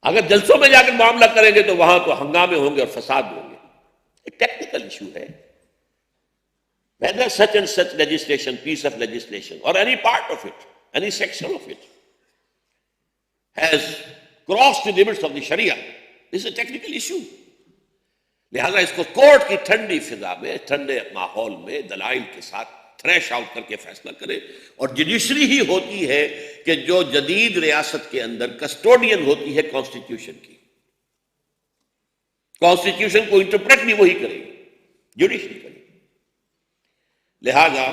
اگر جلسوں میں جا کر معاملہ کریں گے تو وہاں تو ہنگامے ہوں گے اور فساد ہوں گے. ایک ٹیکنیکل ایشو ہے. Whether such and such legislation, piece of legislation, or any part of it, any section of it, has crossed the limits of the Sharia, this is a technical issue. لہذا اس کو court کی ٹھنڈی فضا میں، ٹھنڈے ماحول میں دلائل کے ساتھ تھریش آؤٹ کر کے فیصلہ کرے. اور جوڈیشری ہی ہوتی ہے کہ جو جدید ریاست کے اندر کسٹوڈین ہوتی ہے کانسٹیٹیوشن کی. کانسٹیٹیوشن کو انٹرپریٹ بھی وہی کرے گی، جوڈیشری کرے گی. لہذا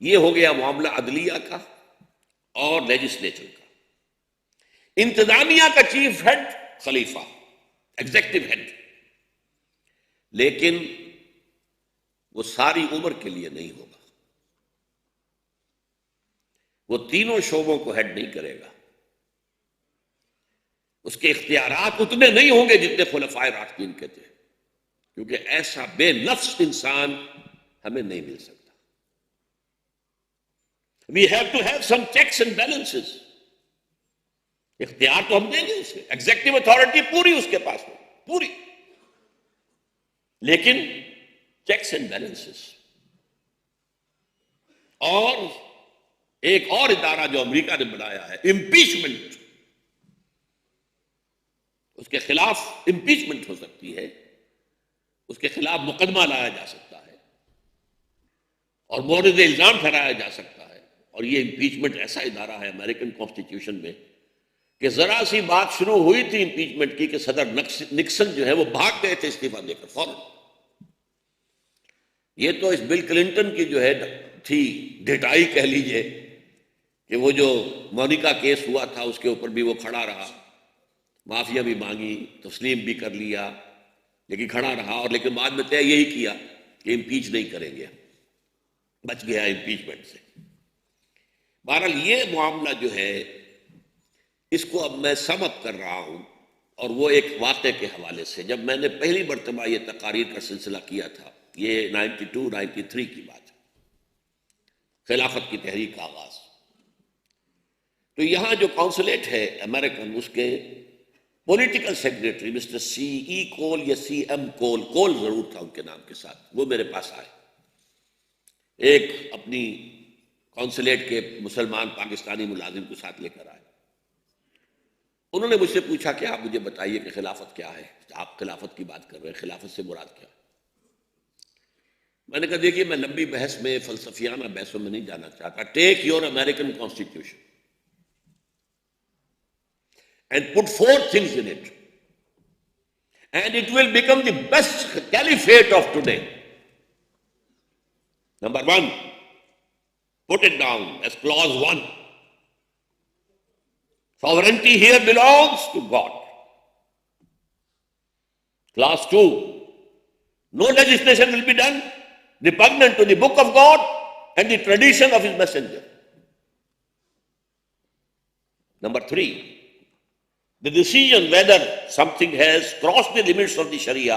یہ ہو گیا معاملہ عدلیہ کا اور لیجسلیچر کا. انتظامیہ کا چیف ہیڈ خلیفہ، ایگزیکٹو ہیڈ، لیکن وہ ساری عمر کے لیے نہیں ہوگا. وہ تینوں شعبوں کو ہیڈ نہیں کرے گا. اس کے اختیارات اتنے نہیں ہوں گے جتنے خلفائے راشدین کے تھے، کیونکہ ایسا بے نفس انسان ہمیں نہیں مل سکتا. We have to have some checks and balances. اختیار تو ہم دیں گے اسے، ایگزیکٹو اتھارٹی پوری اس کے پاس ہو، پوری، لیکن چیکس اینڈ بیلنسز. اور ایک اور ادارہ جو امریکہ نے بنایا ہے، امپیچمنٹ، اس کے خلاف امپیچمنٹ ہو سکتی ہے، اس کے خلاف مقدمہ لایا جا سکتا ہے اور مورد الزام ٹھہرایا جا سکتا ہے. اور یہ امپیچمنٹ ایسا ادارہ ہے امریکن کانسٹیٹیوشن میں کہ ذرا سی بات شروع ہوئی تھی امپیچمنٹ کی کہ صدر نکسن جو ہے وہ بھاگ گئے تھے استعفیٰ دے کر فوراً. یہ تو اس بل کلنٹن کی جو ہے تھی ڈٹائی کہہ لیجئے کہ وہ جو مونیکا کیس ہوا تھا اس کے اوپر بھی وہ کھڑا رہا، معافیا بھی مانگی، تسلیم بھی کر لیا، لیکن کھڑا رہا. اور لیکن بعد میں طے یہی کیا کہ امپیچ نہیں کریں گے، بچ گیا امپیچمنٹ سے. بہرحال یہ معاملہ جو ہے اس کو اب میں سم اپ کر رہا ہوں، اور وہ ایک واقعے کے حوالے سے. جب میں نے پہلی مرتبہ یہ تقاریر کا سلسلہ کیا تھا، یہ 92-93 کی بات ہے، خلافت کی تحریک کا آغاز. تو یہاں جو کونسلیٹ ہے امریکن، اس کے پولیٹیکل سیکریٹری مسٹر سی ای کول یا سی ایم کول، کول ضرور تھا ان کے نام کے ساتھ، وہ میرے پاس آئے. ایک اپنی کونسلیٹ کے مسلمان پاکستانی ملازم کو ساتھ لے کر آئے. انہوں نے مجھ سے پوچھا کہ آپ مجھے بتائیے کہ خلافت کیا ہے، آپ خلافت کی بات کر رہے ہیں، خلافت سے مراد کیا ہے؟ میں نے کہا دیکھیے میں لمبی بحث میں، فلسفیانہ بحثوں میں نہیں جانا چاہتا. Take your American constitution and put 4 things in it, and it will become the best caliphate of today. Number 1, put it down as clause 1. Sovereignty here belongs to God. Clause 2, no legislation will be done repugnant to the book of God and the tradition of his messenger. Number 3, the decision whether something has crossed the limits of the Sharia,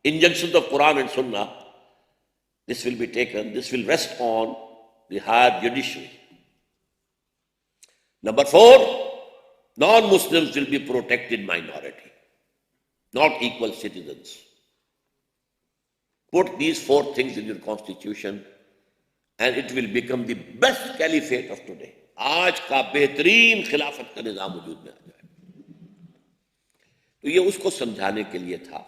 injunctions of Quran and Sunnah, this will be taken, this will rest on the higher judiciary. Number 4, non-Muslims will be protected minority, not equal citizens. Put these 4 things in your constitution and it will become the best caliphate of today. آج کا بہترین خلافت کا نظام وجود میں آ جائے. تو یہ اس کو سمجھانے کے لیے تھا.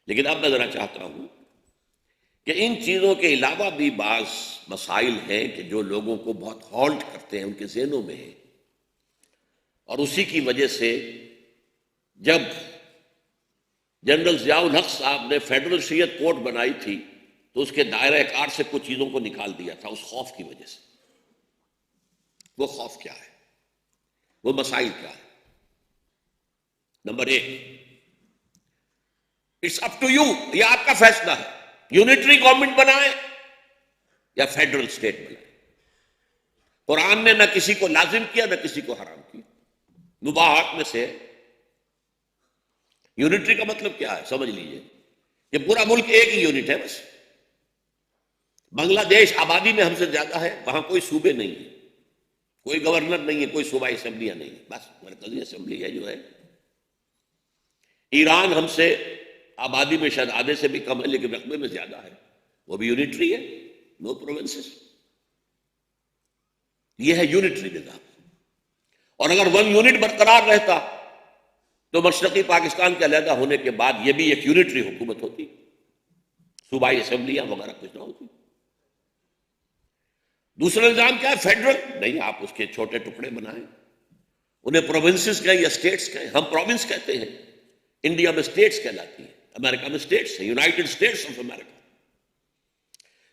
لیکن اب میں ذرا چاہتا ہوں کہ ان چیزوں کے علاوہ بھی بعض مسائل ہیں کہ جو لوگوں کو بہت ہالٹ کرتے ہیں، ان کے ذہنوں میں ہیں. اور اسی کی وجہ سے جب جنرل ضیاء الحق صاحب نے فیڈرل شریعت کورٹ بنائی تھی تو اس کے دائرہ کار سے کچھ چیزوں کو نکال دیا تھا، اس خوف کی وجہ سے. وہ خوف کیا ہے، وہ مسائل کیا ہے؟ Number 1، it's up to you, یہ آپ کا فیصلہ ہے، یونٹری گورنمنٹ بنائیں یا فیڈرل اسٹیٹ بنائیں. قرآن نے نہ کسی کو لازم کیا نہ کسی کو حرام کیا، مباحات میں سے. یونٹری کا مطلب کیا ہے سمجھ لیجئے، یہ پورا ملک ایک ہی یونٹ ہے بس. بنگلہ دیش آبادی میں ہم سے زیادہ ہے، وہاں کوئی صوبے نہیں ہیں، کوئی گورنر نہیں ہے، کوئی صوبائی اسمبلیاں نہیں ہے، بس مرکزی اسمبلی ہے جو ہے۔ ایران ہم سے آبادی میں شاید آدھے سے بھی کم ہے لیکن رقبے میں زیادہ ہے، وہ بھی یونٹری ہے، نو پروونسز۔ یہ ہے یونٹری نظام۔ اور اگر ون یونٹ برقرار رہتا تو مشرقی پاکستان کے علیحدہ ہونے کے بعد یہ بھی ایک یونٹری حکومت ہوتی، صوبائی اسمبلیاں وغیرہ کچھ نہ ہوتی۔ دوسرا نظام کیا ہے؟ فیڈرل۔ نہیں، آپ اس کے چھوٹے ٹکڑے بنائیں، انہیں پروونسز کہیں یا اسٹیٹس کہیں، ہم پروونس کہتے ہیں، انڈیا میں اسٹیٹس کہلاتی ہیں، امریکہ میں اسٹیٹس ہیں، یونائٹڈ اسٹیٹس آف امریکہ۔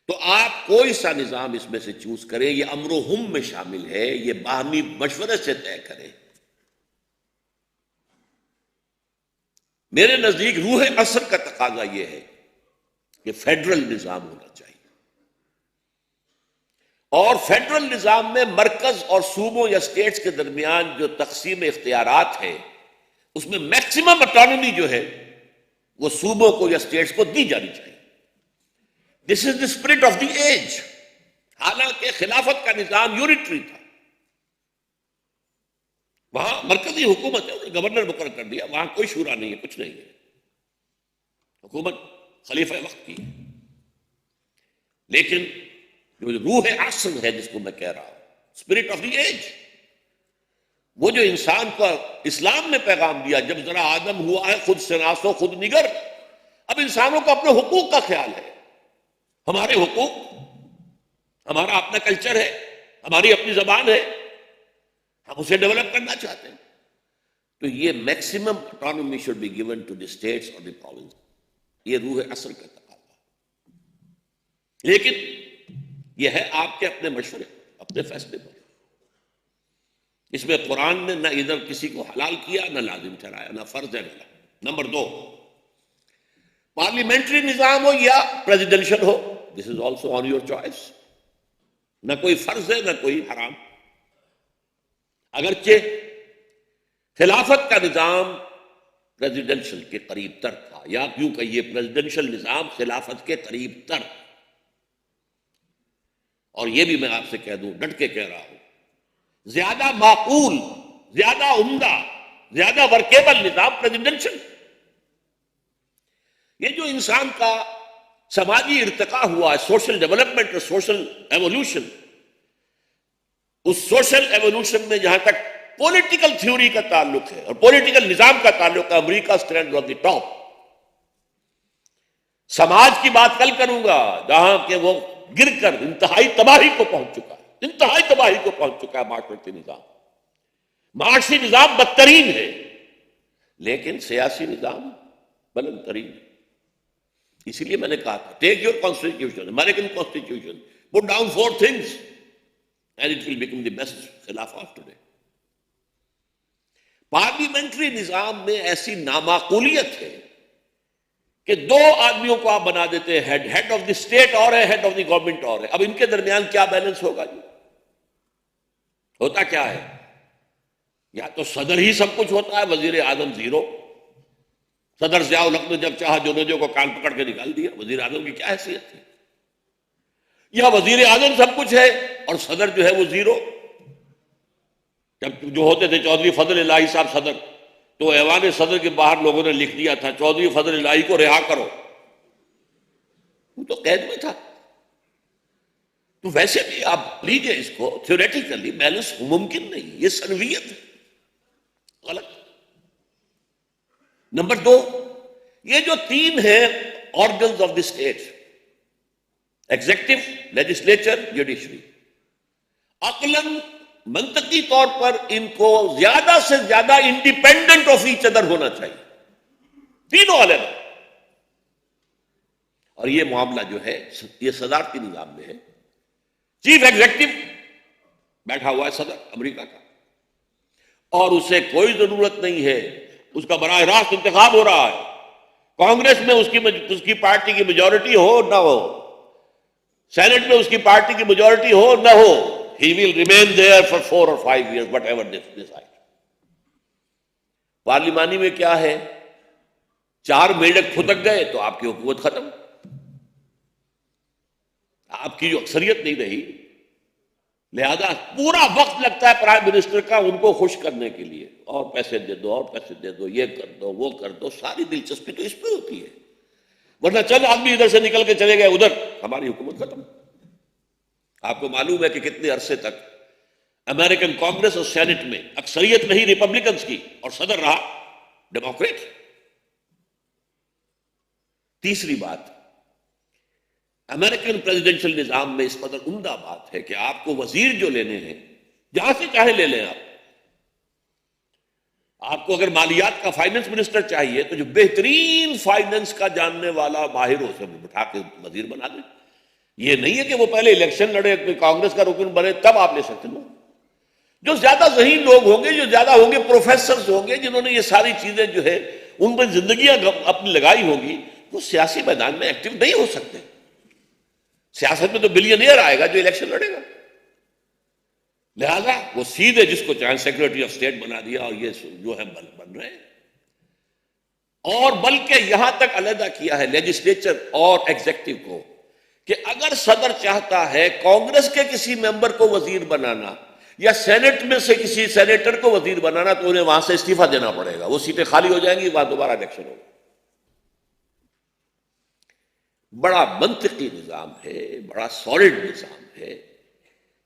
تو آپ کوئی سا نظام اس میں سے چوز کریں، یہ امر و ہم میں شامل ہے، یہ باہمی مشورے سے طے کریں۔ میرے نزدیک روح عصر کا تقاضا یہ ہے کہ فیڈرل نظام ہونا چاہیے، اور فیڈرل نظام میں مرکز اور صوبوں یا اسٹیٹس کے درمیان جو تقسیم اختیارات ہے اس میں میکسیمم اٹانومی جو ہے وہ صوبوں کو یا اسٹیٹس کو دی جانی چاہیے۔ This is the spirit of the age. حالانکہ خلافت کا نظام یونٹری تھا، وہاں مرکزی حکومت ہے، انہوں نے گورنر مقرر کر دیا، وہاں کوئی شورا نہیں ہے، کچھ نہیں ہے، حکومت خلیفہ وقت کی ہے۔ لیکن جو روح عصر ہے جس کو میں کہہ رہا ہوں، اسپرٹ آف دی ایج، وہ جو انسان کو اسلام نے پیغام دیا، جب ذرا آدم ہوا ہے خود شناس و خود نگر، اب انسانوں کو اپنے حقوق کا خیال ہے، ہمارے حقوق، ہمارا اپنا کلچر ہے، ہماری اپنی زبان ہے، ہم اسے ڈیولپ کرنا چاہتے ہیں، تو یہ maximum autonomy should be given to the states اور دی پروونس۔ یہ روح عصر کا تقاضا ہے، لیکن یہ ہے آپ کے اپنے مشورے، اپنے فیصلے پر۔ اس میں قرآن نے نہ ادھر کسی کو حلال کیا، نہ لازم ٹھہرایا، نہ فرض ہے نہ لازم۔ نمبر 2، پارلیمنٹری نظام ہو یا presidential who, this is also on your choice, نہ کوئی فرض ہے نہ کوئی حرام۔ اگرچہ خلافت کا نظام پریزیڈنشل کے قریب تر تھا، یا کیوں کہیے پریزیڈنشل نظام خلافت کے قریب تر، اور یہ بھی میں آپ سے کہہ دوں، ڈٹ کے کہہ رہا ہوں، زیادہ معقول، زیادہ عمدہ، زیادہ ورکیبل نظام پریزیڈنشل۔ یہ جو انسان کا سماجی ارتقاء ہوا ہے، سوشل ڈیولپمنٹ اور سوشل ایوولوشن، اس سوشل ایوولوشن میں جہاں تک پولیٹیکل تھیوری کا تعلق ہے اور پولیٹیکل نظام کا تعلق ہے، امریکہ اسٹینڈ آن دی ٹاپ۔ سماج کی بات کل کروں گا جہاں کہ وہ گر کر انتہائی تباہی کو پہنچ چکا ہے، انتہائی تباہی کو پہنچ چکا ہے معاشرتی نظام، معاشی نظام بدترین ہے، لیکن سیاسی نظام بلند ترین ہے۔ اسی لیے میں نے کہا تھا take your constitution, American constitution, put down 4 things and it will become the best خلافہ of today۔ Parliamentary نظام میں ایسی نامعقولیت ہے کہ 2 آدمیوں کو آپ بنا دیتے ہیں ہیڈ آف دی اسٹیٹ اور ہے، ہیڈ آف دی گورنمنٹ اور ہے، اب ان کے درمیان کیا بیلنس ہوگا جی؟ ہوتا کیا ہے؟ یا تو صدر ہی سب کچھ ہوتا ہے، وزیر اعظم زیرو۔ صدر ضیاء الحق نے جب چاہا جونوجو کو کان پکڑ کے نکال دیا، وزیر اعظم کی کیا حیثیت تھی؟ یا وزیر اعظم سب کچھ ہے اور صدر جو ہے وہ زیرو؟ جب جو ہوتے تھے چودھری فضل الہی صاحب صدر، تو ایوان صدر کے باہر لوگوں نے لکھ دیا تھا چودھری فضل الہی کو رہا کرو، وہ تو قید میں تھا۔ تو ویسے بھی آپ لیجئے اس کو تھیوریٹیکلی بیلنس ممکن نہیں، یہ سنویت ہے، غلط۔ نمبر 2، یہ جو 3 ہیں organs of the state, executive, legislature, judiciary, عقلاً منطقی طور پر ان کو زیادہ سے زیادہ انڈیپینڈنٹ آف ایچ ادر ہونا چاہیے، تینوں علیحدہ۔ اور یہ معاملہ جو ہے یہ صدارتی نظام میں ہے، چیف ایگزیکٹو بیٹھا ہوا ہے صدر امریکہ کا، اور اسے کوئی ضرورت نہیں ہے، اس کا براہ راست انتخاب ہو رہا ہے، کانگریس میں اس کی پارٹی کی میجورٹی ہو نہ ہو، سینٹ میں اس کی پارٹی کی میجورٹی ہو نہ ہو، he will remain there for 4 or 5 years whatever they decide۔ پارلیمانی میں کیا ہے، 4 میڈک پھتک گئے تو آپ کی حکومت ختم، آپ کی جو اکثریت نہیں رہی لہذا پورا وقت لگتا ہے پرائم منسٹر کا ان کو خوش کرنے کے لیے، اور پیسے دے دو، اور پیسے دے دو، یہ کر دو، وہ کر دو. ساری دلچسپی تو اس پہ ہوتی ہے. ورنہ چند آدمی ادھر سے نکل کے چلے گئے ادھر، ہماری حکومت ختم. آپ کو معلوم ہے کہ کتنے عرصے تک امریکن کانگریس اور سینٹ میں اکثریت نہیں ریپبلکنز کی، اور صدر رہا ڈیموکریٹ. تیسری بات، امریکن پریزیڈنشل نظام میں اس قدر عمدہ بات ہے کہ آپ کو وزیر جو لینے ہیں جہاں سے چاہے لے لیں. آپ کو اگر مالیات کا فائنانس منسٹر چاہیے تو جو بہترین فائنانس کا جاننے والا ماہر ہو اسے بٹھا کے وزیر بنا دیں. یہ نہیں ہے کہ وہ پہلے الیکشن لڑے، کانگریس کا رکن بنے تب آپ لے سکتے ہیں. جو زیادہ ذہین لوگ ہوں گے، جو زیادہ ہوں گے پروفیسرز ہوں گے، جنہوں نے یہ ساری چیزیں جو ہے ان پر زندگیاں اپنی لگائی ہوں گی، وہ سیاسی میدان میں ایکٹیو نہیں ہو سکتے. سیاست میں تو بلینئر آئے گا جو الیکشن لڑے گا. لہذا وہ سیدھے جس کو چاہے سیکرٹری آف اسٹیٹ بنا دیا، اور یہ جو ہے بن رہے ہیں. اور بلکہ یہاں تک علیحدہ کیا ہے لیجسلیچر اور ایگزیکٹو کو کہ اگر صدر چاہتا ہے کانگریس کے کسی ممبر کو وزیر بنانا یا سینٹ میں سے کسی سینیٹر کو وزیر بنانا تو انہیں وہاں سے استعفیٰ دینا پڑے گا. وہ سیٹیں خالی ہو جائیں گی، وہاں دوبارہ الیکشن ہوگا. بڑا منطقی نظام ہے، بڑا سالڈ نظام ہے.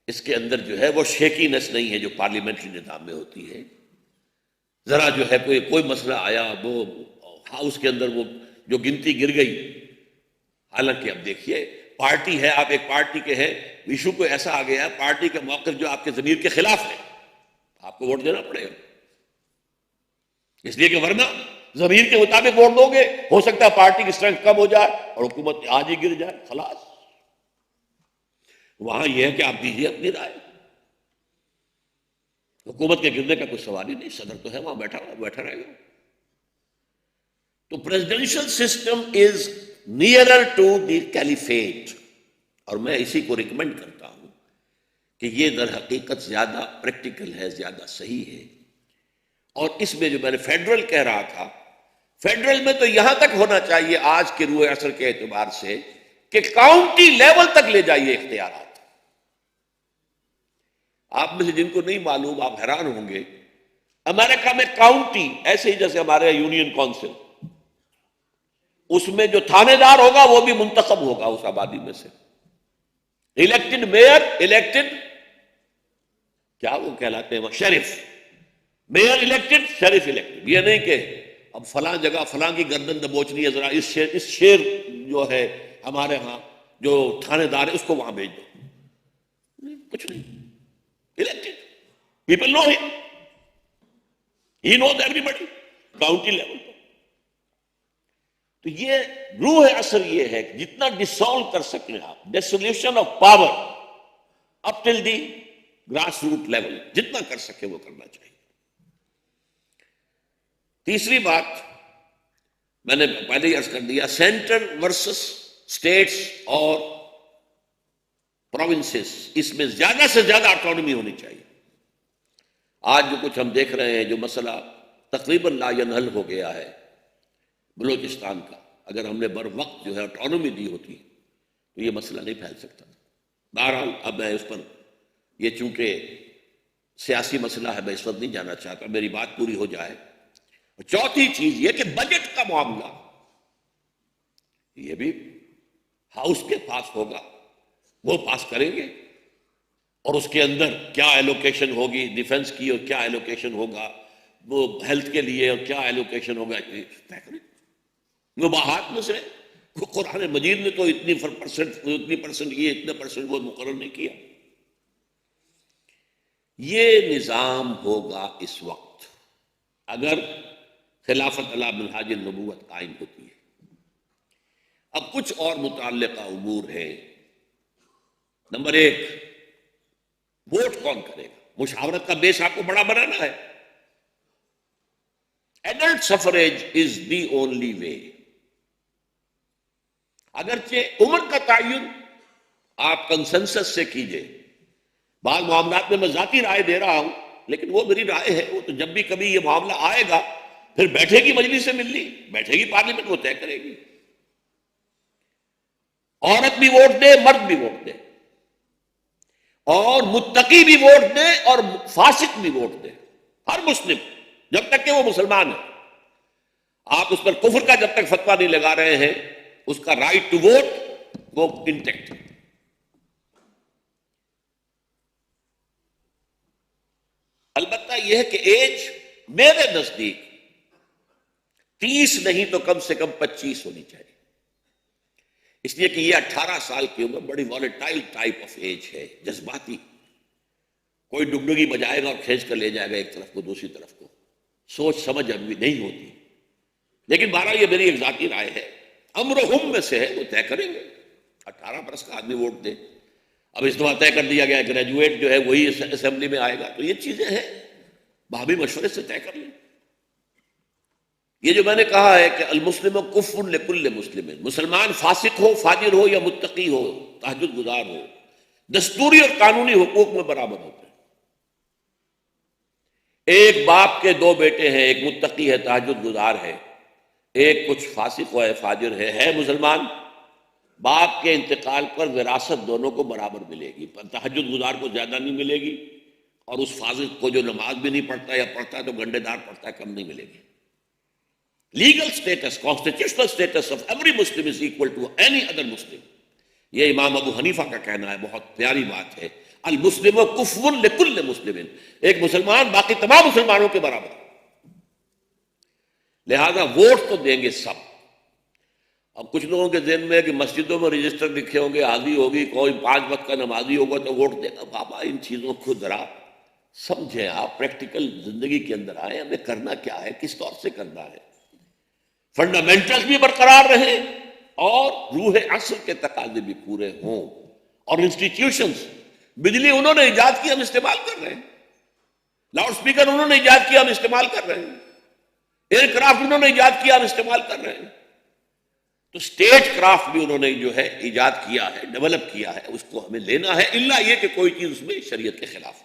اس کے اندر جو ہے وہ شیکینس نہیں ہے جو پارلیمنٹری نظام میں ہوتی ہے. ذرا جو ہے کوئی مسئلہ آیا، وہ ہاؤس کے اندر وہ جو گنتی گر گئی. حالانکہ اب دیکھیے پارٹی ہے، آپ ایک پارٹی کے ہیں، ایشو کو ایسا آ گیا ہے پارٹی کا موقف جو آپ کے ضمیر کے خلاف ہے، آپ کو ووٹ دینا پڑے گا. اس لیے کہ ورنہ ضمیر کے مطابق ووٹ دو گے، ہو سکتا ہے پارٹی کی اسٹرینتھ کم ہو جائے اور حکومت آج ہی گر جائے، خلاص. وہاں یہ ہے کہ آپ دیجیے اپنی رائے. حکومت کے گرنے کا کوئی سوال ہی نہیں، صدر تو ہے وہاں بیٹھا رہے گا. تو presidential system is nearer to the caliphate, اور میں اسی کو ریکمینڈ کرتا ہوں کہ یہ در حقیقت زیادہ پریکٹیکل ہے، زیادہ صحیح ہے. اور اس میں جو میں نے فیڈرل کہہ رہا تھا، فیڈرل میں تو یہاں تک ہونا چاہیے آج کے روئے عصر کے اعتبار سے کہ کاؤنٹی لیول تک لے جائیے اختیارات. آپ میں سے جن کو نہیں معلوم آپ حیران ہوں گے، امریکہ میں کاؤنٹی ایسے ہی جیسے ہمارے یونین کونسل، اس میں جو تھانے دار ہوگا وہ بھی منتخب ہوگا اس آبادی میں سے. الیکٹڈ میئر، الیکٹڈ کیا وہ کہلاتے ہیں شریف، میئر الیکٹڈ، شریف الیکٹڈ. یہ نہیں کہ اب فلاں جگہ فلاں کی گردن دبوچنی ہے، ذرا اس شیر جو ہے ہمارے ہاں جو تھانے دار ہے اس کو وہاں بھیج دو. کچھ نہیں. Elected. People know him. He knows everybody. County level. تو یہ روح اثر یہ ہے کہ جتنا ڈسالو کر سکیں آپ، dissolution of power up till the grass root level, جتنا کر سکے وہ کرنا چاہیے. تیسری بات میں نے پہلے ہی عرض کر دیا، سینٹر ورسس اسٹیٹس اور پروونسز، اس میں زیادہ سے زیادہ آٹونومی ہونی چاہیے. آج جو کچھ ہم دیکھ رہے ہیں، جو مسئلہ تقریباً لا ینحل ہو گیا ہے بلوچستان کا، اگر ہم نے بر وقت جو ہے آٹونومی دی ہوتی تو یہ مسئلہ نہیں پھیل سکتا. بہرحال اب میں اس پر، یہ چونکہ سیاسی مسئلہ ہے میں اس وقت نہیں جانا چاہتا، میری بات پوری ہو جائے. چوتھی چیز یہ کہ بجٹ کا معاملہ یہ بھی ہاؤس کے پاس ہوگا، وہ پاس کریں گے، اور اس کے اندر کیا ایلوکیشن ہوگی ڈیفنس کی، اور کیا ایلوکیشن ہوگا وہ ہیلتھ کے لیے، اور کیا ایلوکیشن ہوگا طے کریں. وہ باہات میں سے قرآن مجید نے تو اتنی پرسنٹ یہ اتنے پرسنٹ وہ مقرر نہیں کیا. یہ نظام ہوگا اس وقت اگر خلافت علی منہاج النبوت قائم ہوتی ہے. اب کچھ اور متعلقہ امور ہیں. نمبر 1، ووٹ کون کرے گا؟ مشاورت کا بیس آپ کو بڑا بنانا ہے. Adult suffrage is the only way. اگرچہ عمر کا تعین آپ کنسنسس سے کیجئے، بعض معاملات میں میں ذاتی رائے دے رہا ہوں، لیکن وہ میری رائے ہے، وہ تو جب بھی کبھی یہ معاملہ آئے گا پھر بیٹھے گی مجلس سے ملنی، بیٹھے گی پارلیمنٹ، وہ طے کرے گی. عورت بھی ووٹ دے، مرد بھی ووٹ دے. اور متقی بھی ووٹ دے اور فاسق بھی ووٹ دے، ہر مسلم، جب تک کہ وہ مسلمان ہے. آپ اس پر کفر کا جب تک فتویٰ نہیں لگا رہے ہیں، اس کا رائٹ ٹو ووٹ وہ انٹیکٹ ہے. البتہ یہ ہے کہ ایج میرے نزدیک 30 نہیں تو کم سے کم 25 ہونی چاہیے، اس لیے کہ یہ 18 سال کی عمر بڑی والیٹائل ٹائپ آف ایج ہے، جذباتی. کوئی ڈگڈگی بجائے گا اور کھینچ کر لے جائے گا ایک طرف کو دوسری طرف کو، سوچ سمجھ ابھی نہیں ہوتی. لیکن بہرحال یہ میری ایک ذاتی رائے ہے، امرہم میں سے ہے، وہ طے کریں گے. 18 برس کا آدمی ووٹ دے. اب اس دفعہ طے کر دیا گیا گریجویٹ جو ہے وہی اسمبلی میں آئے گا، تو یہ چیزیں ہیں بھابی مشورے سے طے کر لیں. یہ جو میں نے کہا ہے کہ المسلم کفر لکل مسلم، مسلمان فاسق ہو، فاجر ہو یا متقی ہو، تہجد گزار ہو، دستوری اور قانونی حقوق میں برابر ہوتے ہیں. ایک باپ کے 2 بیٹے ہیں، ایک متقی ہے، تہجد گزار ہے، ایک کچھ فاسق ہے، فاجر ہے مسلمان. باپ کے انتقال پر وراثت دونوں کو برابر ملے گی، تہجد گزار کو زیادہ نہیں ملے گی، اور اس فاسق کو جو نماز بھی نہیں پڑھتا یا پڑھتا ہے تو گنڈے دار پڑھتا ہے کم نہیں ملے گی. Legal status, constitutional status of every Muslim is equal to any other Muslim. یہ امام ابو حنیفہ کا کہنا ہے، بہت پیاری بات ہے. المسلم کفر لکل مسلم، ایک مسلمان باقی تمام مسلمانوں کے برابر. لہذا ووٹ تو دیں گے سب. اب کچھ لوگوں کے ذہن میں ہے کہ مسجدوں میں رجسٹر لکھے ہوں گے، حاضری ہوگی، کوئی 5 وقت کا نمازی ہوگا تو ووٹ دے گا. بابا ان چیزوں کو ذرا سمجھیں، آپ پریکٹیکل زندگی کے اندر آئیں، ہمیں کرنا کیا ہے، کس طور سے کرنا ہے. فنڈامنٹلز بھی برقرار رہیں اور روح عصر کے تقاضے بھی پورے ہوں. اور انسٹیٹیوشنز، بجلی انہوں نے ایجاد کی، ہم استعمال کر رہے ہیں. لاؤڈ سپیکر انہوں نے ایجاد کیا، ہم استعمال کر رہے ہیں. ایئر کرافٹ انہوں نے ایجاد کیا، ہم استعمال کر رہے ہیں. تو اسٹیٹ کرافٹ بھی انہوں نے جو ہے ایجاد کیا ہے، ڈیولپ کیا ہے، اس کو ہمیں لینا ہے، الا یہ کہ کوئی چیز اس میں شریعت کے خلاف.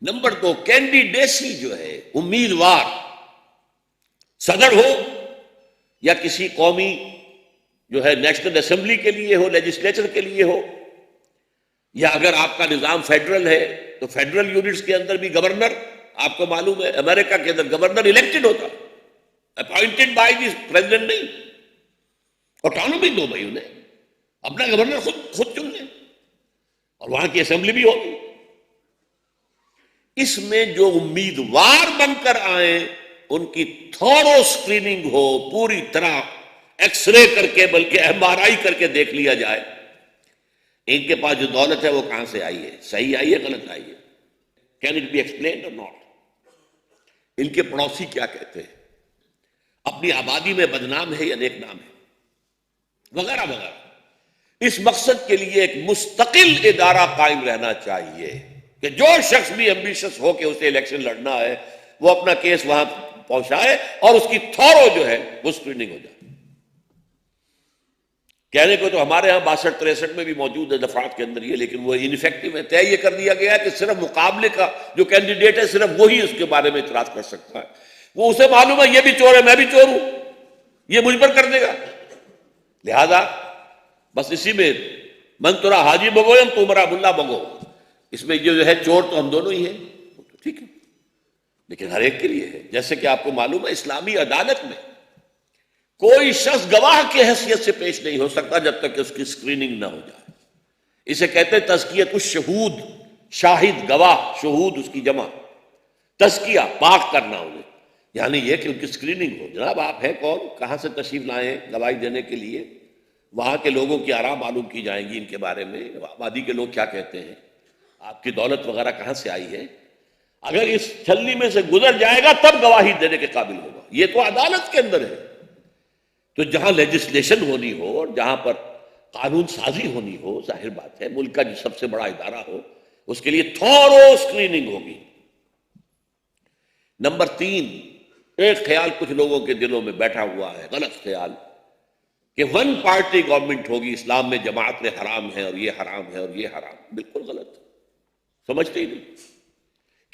نمبر 2، کینڈیڈیسی جو ہے، امیدوار صدر ہو یا کسی قومی جو ہے نیشنل اسمبلی کے لیے ہو، لیجسلیچر کے لیے ہو، یا اگر آپ کا نظام فیڈرل ہے تو فیڈرل یونٹس کے اندر بھی گورنر، آپ کو معلوم ہے امریکہ کے اندر گورنر الیکٹڈ ہوتا، اپوائنٹڈ بائی دی پریزیڈنٹ نہیں. آٹونومی دو بھائی، انہیں اپنا گورنر خود چن لیں، اور وہاں کی اسمبلی بھی ہوگی. اس میں جو امیدوار بن کر آئیں ان کی تھورو سکریننگ ہو، پوری طرح ایکس رے کر کے، بلکہ MRI کر کے دیکھ لیا جائے ان کے پاس جو دولت ہے وہ کہاں سے آئی ہے، صحیح آئی ہے، غلط آئی ہے، کین اٹ بی ایکسپلینڈ اور ناٹ، ان کے پڑوسی کیا کہتے ہیں، اپنی آبادی میں بدنام ہے یا نیک نام ہے، وغیرہ وغیرہ. اس مقصد کے لیے ایک مستقل ادارہ قائم رہنا چاہیے کہ جو شخص بھی ایمبیشس ہو کہ اسے الیکشن لڑنا ہے وہ اپنا کیس وہاں پہنچائے اور اس کی تھورو جو ہے وہ اسکریننگ ہو جائے. کہنے کو تو ہمارے ہاں 62-63 میں بھی موجود ہے دفعات کے اندر یہ، لیکن وہ انفیکٹو ہے. طے یہ کر دیا گیا ہے کہ صرف مقابلے کا جو کینڈیڈیٹ ہے صرف وہی اس کے بارے میں اعتراض کر سکتا ہے. وہ اسے معلوم ہے یہ بھی چور ہے، میں بھی چور ہوں، یہ مجھ پر کر دے گا. لہذا بس اسی میں من ترا حاجی بگو یا تمہارا ملا بگو، اس میں جو ہے چور تو ہم دونوں ہی ہیں، ٹھیک ہے، لیکن ہر ایک کے لیے ہے. جیسے کہ آپ کو معلوم ہے اسلامی عدالت میں کوئی شخص گواہ کی حیثیت سے پیش نہیں ہو سکتا جب تک کہ اس کی سکریننگ نہ ہو جائے. اسے کہتے ہیں تزکیۃ الشہود، شاہد گواہ، شہود اس کی جمع، تزکیہ پاک کرنا انہیں، یعنی یہ کہ ان کی سکریننگ ہو. جناب آپ ہیں کون، کہاں سے تشریف لائے ہیں گواہی دینے کے لیے، وہاں کے لوگوں کی آراء معلوم کی جائیں گی ان کے بارے میں، آبادی کے لوگ کیا کہتے ہیں، آپ کی دولت وغیرہ کہاں سے آئی ہے. اگر اس چھلنی میں سے گزر جائے گا تب گواہی دینے کے قابل ہوگا. یہ تو عدالت کے اندر ہے. تو جہاں لیجسلیشن ہونی ہو اور جہاں پر قانون سازی ہونی ہو، ظاہر بات ہے ملک کا جو سب سے بڑا ادارہ ہو اس کے لیے تھورو سکریننگ ہوگی. نمبر 3، ایک خیال کچھ لوگوں کے دلوں میں بیٹھا ہوا ہے، غلط خیال، کہ 1 پارٹی گورنمنٹ ہوگی، اسلام میں جماعتیں حرام ہیں اور یہ حرام ہے اور یہ حرام. بالکل غلط، سمجھتے ہی نہیں.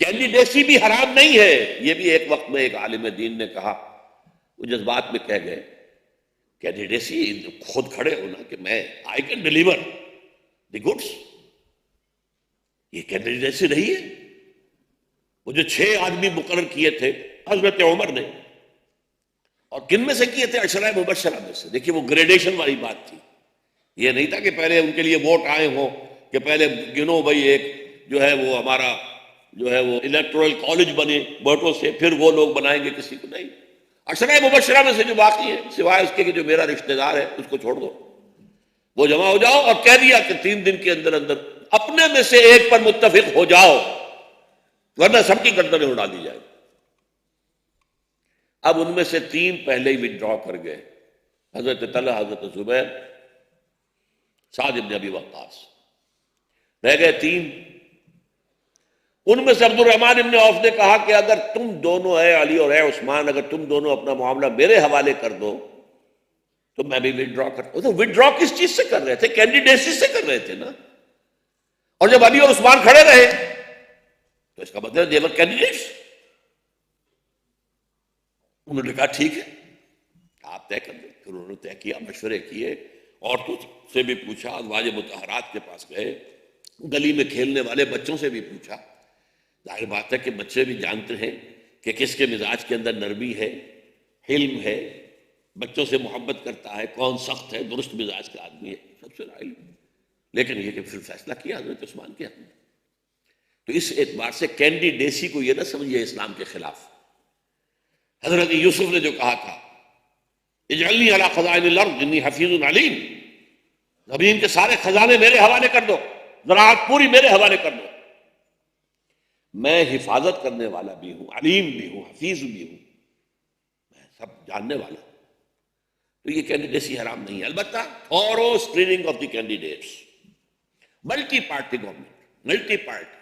کینڈیڈیسی بھی حرام نہیں ہے. یہ بھی ایک وقت میں ایک عالم دین نے کہا، وہ جذبات میں کہہ گئے، کینڈیڈیسی خود کھڑے ہونا کہ میں I can deliver the goods, یہ کینڈیڈیسی رہی ہے. وہ جو 6 آدمی مقرر کیے تھے حضرت عمر نے، اور کن میں سے کیے تھے؟ عشرہ مبشرہ میں سے. دیکھیے وہ گریڈیشن والی بات تھی. یہ نہیں تھا کہ پہلے ان کے لیے ووٹ آئے ہوں کہ پہلے گنو بھائی ایک جو ہے وہ ہمارا جو ہے وہ الیکٹورل کالج بنے ووٹوں سے، پھر وہ لوگ بنائیں گے کسی کو. نہیں، عشرہ مبشرہ میں سے جو باقی ہے سوائے اس کے کہ جو میرا رشتہ دار ہے اس کو چھوڑ دو، وہ جمع ہو جاؤ اور کہہ دیا کہ 3 دن کے اندر اندر اپنے میں سے ایک پر متفق ہو جاؤ ورنہ سب کی گردنیں اڑا دی جائے. اب ان میں سے 3 پہلے ہی وڈرا کر گئے، حضرت طلحہ، حضرت زبیر، سعد بن ابی وقاص. رہ گئے 3. ان میں سے عبد الرحمن بن عوف نے کہا کہ اگر تم دونوں، اے علی اور اے عثمان، اگر تم دونوں اپنا معاملہ میرے حوالے کر دو تو میں بھی وڈرا کرتا ہوں. تو وڈرا کس چیز سے کر رہے تھے؟ کینڈیڈیسی سے کر رہے تھے نا. اور جب علی اور عثمان کھڑے رہے تو اس کا مطلب دیور کینڈیڈیٹس. انہوں نے کہا ٹھیک ہے آپ طے کر دیں. پھر انہوں نے طے کیا، مشورے کیے، عورتوں سے بھی پوچھا، ازواج مطہرات کے پاس گئے، گلی میں کھیلنے والے بچوں سے بھی پوچھا. ظاہر بات ہے کہ بچے بھی جانتے ہیں کہ کس کے مزاج کے اندر نرمی ہے، حلم ہے، بچوں سے محبت کرتا ہے، کون سخت ہے، درست مزاج کا آدمی ہے، سب سے علم. لیکن یہ کہ پھر فیصلہ کیا حضرت عثمان کے حق میں. تو اس اعتبار سے کینڈیڈیسی کو یہ نہ سمجھیے اسلام کے خلاف. حضرت یوسف نے جو کہا تھا اجعلنی علی خزائن الارض انی حفیظ علیم، زمین کے سارے خزانے میرے حوالے کر دو، زراعت پوری میرے حوالے کر دو، میں حفاظت کرنے والا بھی ہوں، علیم بھی ہوں، حفیظ بھی ہوں، میں سب جاننے والا ہوں. تو یہ کینڈیڈیسی حرام نہیں ہے. البتہ thorough screening of the candidates, multi party government, multi party,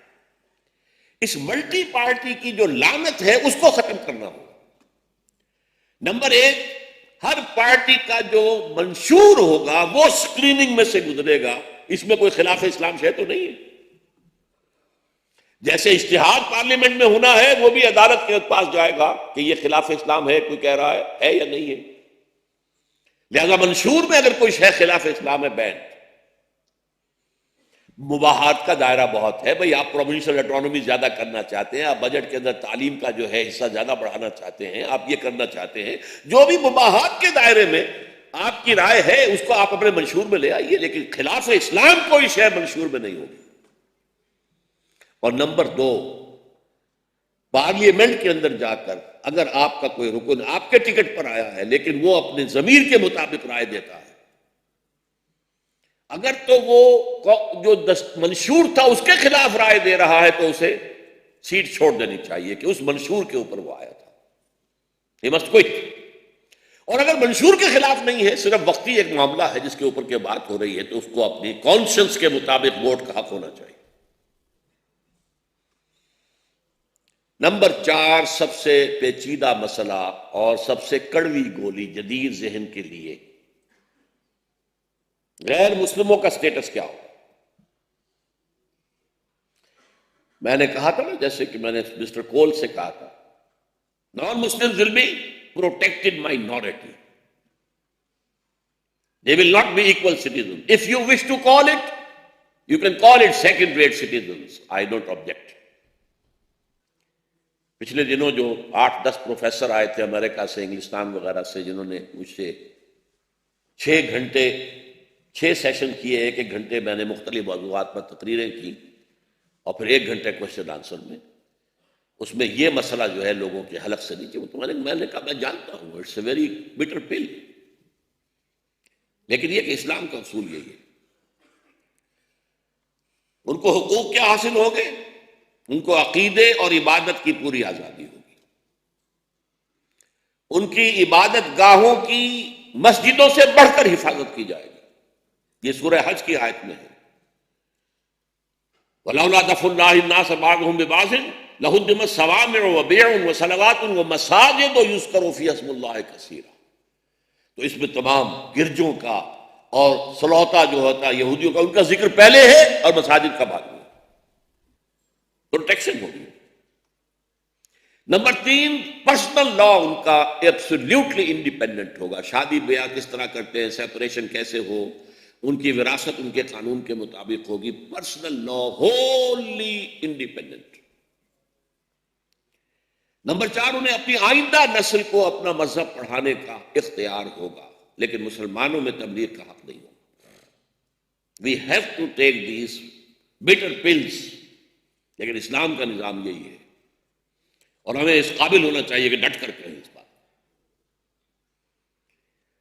اس ملٹی پارٹی کی جو لعنت ہے اس کو ختم کرنا ہوگا. نمبر 1، ہر پارٹی کا جو منشور ہوگا وہ اسکریننگ میں سے گزرے گا. اس میں کوئی خلاف اسلام شے تو نہیں ہے. جیسے اجتہاد پارلیمنٹ میں ہونا ہے وہ بھی عدالت کے پاس جائے گا کہ یہ خلاف اسلام ہے، کوئی کہہ رہا ہے یا نہیں ہے. لہذا منشور میں اگر کوئی شے خلاف اسلام ہے بین. مباحات کا دائرہ بہت ہے بھئی. آپ پروونشل اٹانومی زیادہ کرنا چاہتے ہیں، آپ بجٹ کے اندر تعلیم کا جو ہے حصہ زیادہ بڑھانا چاہتے ہیں، آپ یہ کرنا چاہتے ہیں، جو بھی مباحات کے دائرے میں آپ کی رائے ہے اس کو آپ اپنے منشور میں لے آئیے، لیکن خلاف اسلام کوئی شے منشور میں نہیں ہوگی. اور نمبر 2، پارلیمنٹ کے اندر جا کر اگر آپ کا کوئی رکن آپ کے ٹکٹ پر آیا ہے لیکن وہ اپنے ضمیر کے مطابق رائے دیتا ہے، اگر تو وہ جو منشور تھا اس کے خلاف رائے دے رہا ہے تو اسے سیٹ چھوڑ دینی چاہیے کہ اس منشور کے اوپر وہ آیا تھا. He must quit. اور اگر منشور کے خلاف نہیں ہے، صرف وقتی ایک معاملہ ہے جس کے اوپر کے بات ہو رہی ہے، تو اس کو اپنی کانشنس کے مطابق ووٹ کا حق ہونا چاہیے. نمبر 4، سب سے پیچیدہ مسئلہ اور سب سے کڑوی گولی جدید ذہن کے لیے، غیر مسلموں کا سٹیٹس کیا ہو. میں نے کہا تھا نا، جیسے کہ میں نے مسٹر کول سے کہا تھا، non Muslim will be protected minority. They will not be equal citizens. If you wish to call it, you can call it second-rate citizens. I don't object. پچھلے دنوں جو 8-10 پروفیسر آئے تھے امریکہ سے، انگلستان وغیرہ سے، جنہوں نے مجھ سے 6 گھنٹے 6 سیشن کیے، 1-1 گھنٹے میں نے مختلف موضوعات پر تقریریں کی، اور پھر 1 گھنٹے کوشچن آنسر میں، اس میں یہ مسئلہ جو ہے لوگوں کے حلق سے نیچے، وہ میں نے کہا میں جانتا ہوں، اٹس اے ویری بٹر پل، لیکن یہ کہ اسلام کا اصول یہی ہے. ان کو حقوق کیا حاصل ہو گئے؟ ان کو عقیدے اور عبادت کی پوری آزادی ہوگی. ان کی عبادت گاہوں کی مسجدوں سے بڑھ کر حفاظت کی جائے گی. یہ سورہ حج کی آیت میں ہے، وَلَوْلَا دَفْعُ اللَّهِ النَّاسَ بَعْضَهُم بِبَعْضٍ لَهُدِّمَتْ صَوَامِعُ وَبِيعٌ وَصَلَوَاتٌ وَمَسَاجِدُ يُذْكَرُ فِيهَا اسْمُ اللَّهِ كَثِيرًا. تو اس میں تمام گرجوں کا اور صلوتا جو ہوتا ہے یہودیوں کا، ان کا ذکر پہلے ہے اور مساجد کا بعد میں. پروٹیکشن ہوگی. نمبر 3، پرسنل لا ان کا ایبسلیوٹلی انڈیپینڈنٹ ہوگا. شادی بیاہ کس طرح کرتے ہیں، سیپریشن کیسے ہو، ان کی وراثت ان کے قانون کے مطابق ہوگی، پرسنل لا ہوللی انڈیپینڈنٹ۔ نمبر 4، انہیں اپنی آئندہ نسل کو اپنا مذہب پڑھانے کا اختیار ہوگا، لیکن مسلمانوں میں تبلیغ کا حق نہیں ہوگا۔ We have to take these bitter pills، لیکن اسلام کا نظام یہی ہے، اور ہمیں اس قابل ہونا چاہیے کہ ڈٹ کر کہیں اس بات۔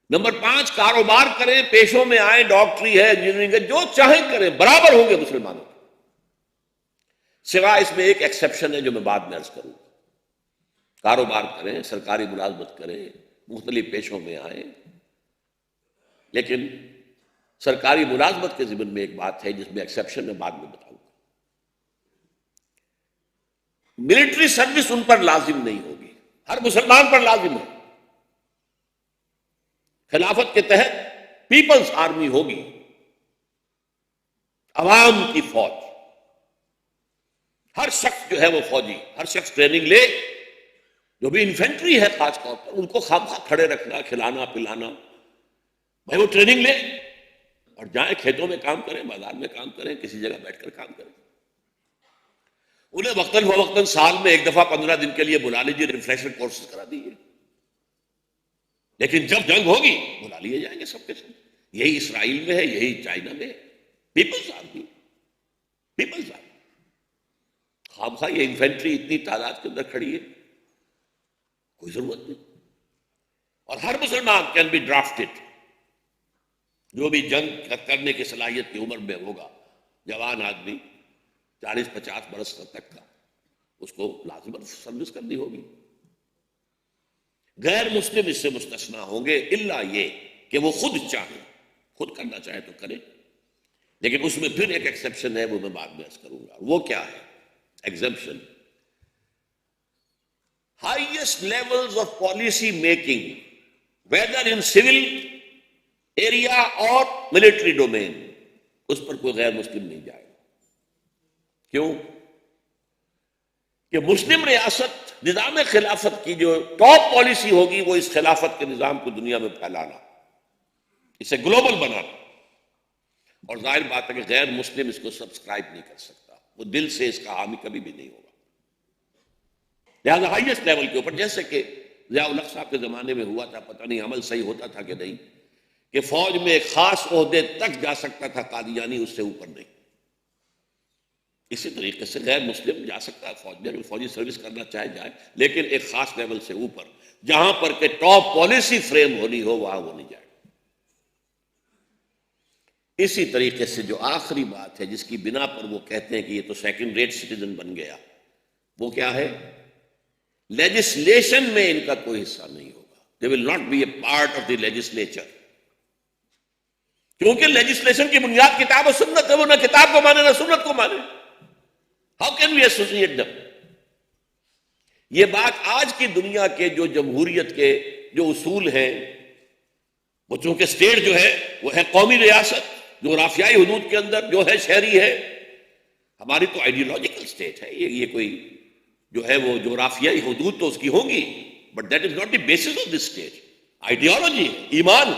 نمبر 5، کاروبار کریں، پیشوں میں آئیں، ڈاکٹری ہے، انجینئرنگ ہے، جو چاہیں کریں، برابر ہوں گے مسلمانوں کے، سوائے اس میں ایک ایکسیپشن ہے جو میں بعد میں عرض کروں۔ کاروبار کریں، سرکاری ملازمت کریں، مختلف پیشوں میں آئیں، لیکن سرکاری ملازمت کے ضمن میں ایک بات ہے جس میں ایکسیپشن میں بعد میں بتاؤں گا۔ ملٹری سروس ان پر لازم نہیں ہوگی، ہر مسلمان پر لازم ہے۔ خلافت کے تحت پیپلز آرمی ہوگی، عوام کی فوج، ہر شخص جو ہے وہ فوجی، ہر شخص ٹریننگ لے، جو بھی انفینٹری ہے خاص طور پر، ان کو خامخواہ کھڑے رکھنا، کھلانا پلانا، بھائی وہ ٹریننگ لے اور جائیں، کھیتوں میں کام کریں، بازار میں کام کریں، کسی جگہ بیٹھ کر کام کریں۔ انہیں وقتاً فوقتاً سال میں ایک دفعہ 15 دن کے لیے بلا لیجیے، ریفریشر کورسز کرا دیجیے، لیکن جب جنگ ہوگی بلا لیے جائیں گے سب کے سب۔ یہی اسرائیل میں ہے، یہی چائنا میں ہے، پیپلز آرمی، پیپلز آرمی۔ خامخواہ یہ انفینٹری اتنی تعداد کے اندر کھڑی ہے، کوئی ضرورت نہیں۔ اور ہر مسلمان کین بی ڈرافٹڈ، جو بھی جنگ کرنے کی صلاحیت کی عمر میں ہوگا، جوان آدمی 40-50 برس تک کا، اس کو لازماً سروس کرنی ہوگی۔ غیر مسلم اس سے مستثنا ہوں گے، الا یہ کہ وہ خود چاہیں، خود کرنا چاہے تو کریں، لیکن اس میں پھر ایک ایکسیپشن ہے، وہ میں بعد میں عرض کروں گا۔ وہ کیا ہے exemption? Highest levels of policy making whether in civil area اور ملٹری ڈومین، اس پر کوئی غیر مسلم نہیں جائے گا۔ کیوں؟ کہ مسلم ریاست نظام خلافت کی جو ٹاپ پالیسی ہوگی وہ اس خلافت کے نظام کو دنیا میں پھیلانا، اسے گلوبل بنانا، اور ظاہر بات ہے کہ غیر مسلم اس کو سبسکرائب نہیں کر سکتا، وہ دل سے اس کا حامی کبھی بھی نہیں ہوگا۔ لہٰذا ہائیسٹ لیول کے اوپر، جیسے کہ ضیاء الحق صاحب کے زمانے میں ہوا تھا، پتہ نہیں عمل صحیح ہوتا تھا کہ نہیں، کہ فوج میں ایک خاص عہدے تک جا سکتا تھا قادیانی، اس سے اوپر نہیں۔ اسی طریقے سے غیر مسلم جا سکتا ہے فوج میں، فوجی سروس کرنا چاہے جائے، لیکن ایک خاص لیول سے اوپر، جہاں پر کہ ٹاپ پالیسی فریم ہونی ہو وہاں وہ نہیں جائے۔ اسی طریقے سے جو آخری بات ہے جس کی بنا پر وہ کہتے ہیں کہ یہ تو سیکنڈ ریٹ سٹیزن بن گیا، وہ کیا ہے؟ لیجسلیشن میں ان کا کوئی حصہ نہیں ہوگا۔ They will not be a part of the legislature، کیونکہ لیجسلیشن کی بنیاد کتاب و سنت ہے، وہ نہ کتاب کو مانے نہ سنت کو مانے۔ How can we associate them؟ یہ بات آج کی دنیا کے جو جمہوریت کے جو اصول ہیں، وہ چونکہ اسٹیٹ جو ہے وہ ہے قومی ریاست، جغرافیائی حدود کے اندر جو ہے شہری ہے، ہماری تو آئیڈیولوجیکل اسٹیٹ ہے، یہ کوئی جو ہے وہ جغرافیائی حدود تو اس کی ہوں گی، but that is not the basis of this state. Ideology, ایمان،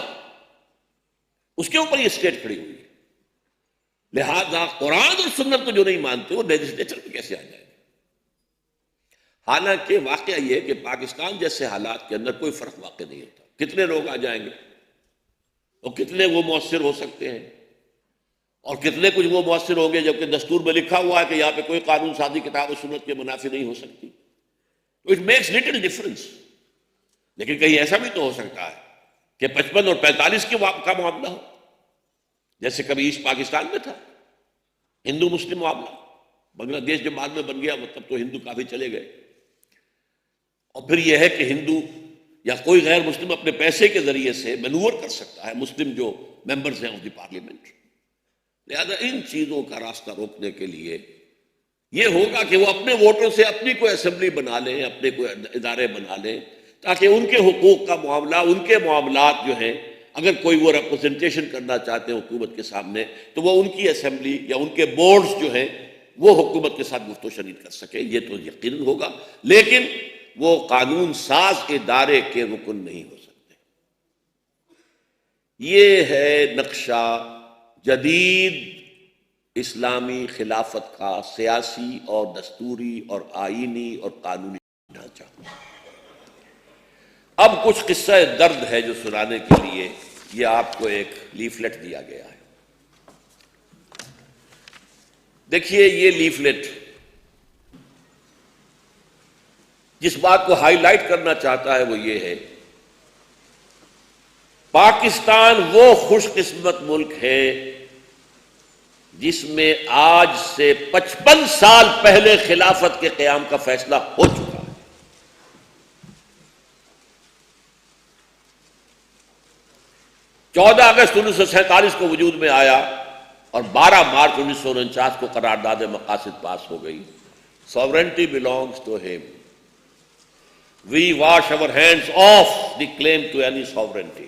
اس کے اوپر یہ اسٹیٹ کھڑی ہوئی ہے۔ لہذا قرآن اور سنت کو جو نہیں مانتے وہ لیجسلیچر میں کیسے آ جائے گا؟ حالانکہ واقعہ یہ ہے کہ پاکستان جیسے حالات کے اندر کوئی فرق واقع نہیں ہوتا، کتنے لوگ آ جائیں گے اور کتنے وہ مؤثر ہو سکتے ہیں، اور کتنے کچھ وہ مؤثر ہوں گے، جبکہ دستور میں لکھا ہوا ہے کہ یہاں پہ کوئی قانون سازی کتاب و سنت کے منافی نہیں ہو سکتی، تو اٹ میکس لٹل ڈفرنس۔ لیکن کہیں ایسا بھی تو ہو سکتا ہے کہ 55 اور 45 کا معاملہ ہو، جیسے کبھی ایسٹ پاکستان میں تھا ہندو مسلم معاملہ، بنگلہ دیش جب بعد میں بن گیا تب تو ہندو کافی چلے گئے، اور پھر یہ ہے کہ ہندو یا کوئی غیر مسلم اپنے پیسے کے ذریعے سے مینور کر سکتا ہے مسلم جو ممبرز ہیں آف دی پارلیمنٹ۔ لہذا ان چیزوں کا راستہ روکنے کے لیے یہ ہوگا کہ وہ اپنے ووٹوں سے اپنی کوئی اسمبلی بنا لیں، اپنے کوئی ادارے بنا لیں، تاکہ ان کے حقوق کا معاملہ، ان کے معاملات جو ہیں، اگر کوئی وہ ریپرزنٹیشن کرنا چاہتے ہیں حکومت کے سامنے، تو وہ ان کی اسمبلی یا ان کے بورڈز جو ہیں وہ حکومت کے ساتھ گفت و شنید کر سکے۔ یہ تو یقیناً ہوگا، لیکن وہ قانون ساز ادارے کے رکن نہیں ہو سکتے۔ یہ ہے نقشہ جدید اسلامی خلافت کا سیاسی اور دستوری اور آئینی اور قانونی ڈھانچہ۔ اب کچھ قصہ درد ہے جو سنانے کے لیے یہ آپ کو ایک لیفلیٹ دیا گیا ہے۔ دیکھیے یہ لیفلیٹ جس بات کو ہائی لائٹ کرنا چاہتا ہے وہ یہ ہے، پاکستان وہ خوش قسمت ملک ہے جس میں آج سے 55 سال پہلے خلافت کے قیام کا فیصلہ ہو چکا ہے۔ 14 اگست 1947 کو وجود میں آیا اور 12 مارچ 1949 کو قرارداد مقاصد پاس ہو گئی۔ Sovereignty belongs to him. We wash our hands off the claim to any sovereignty.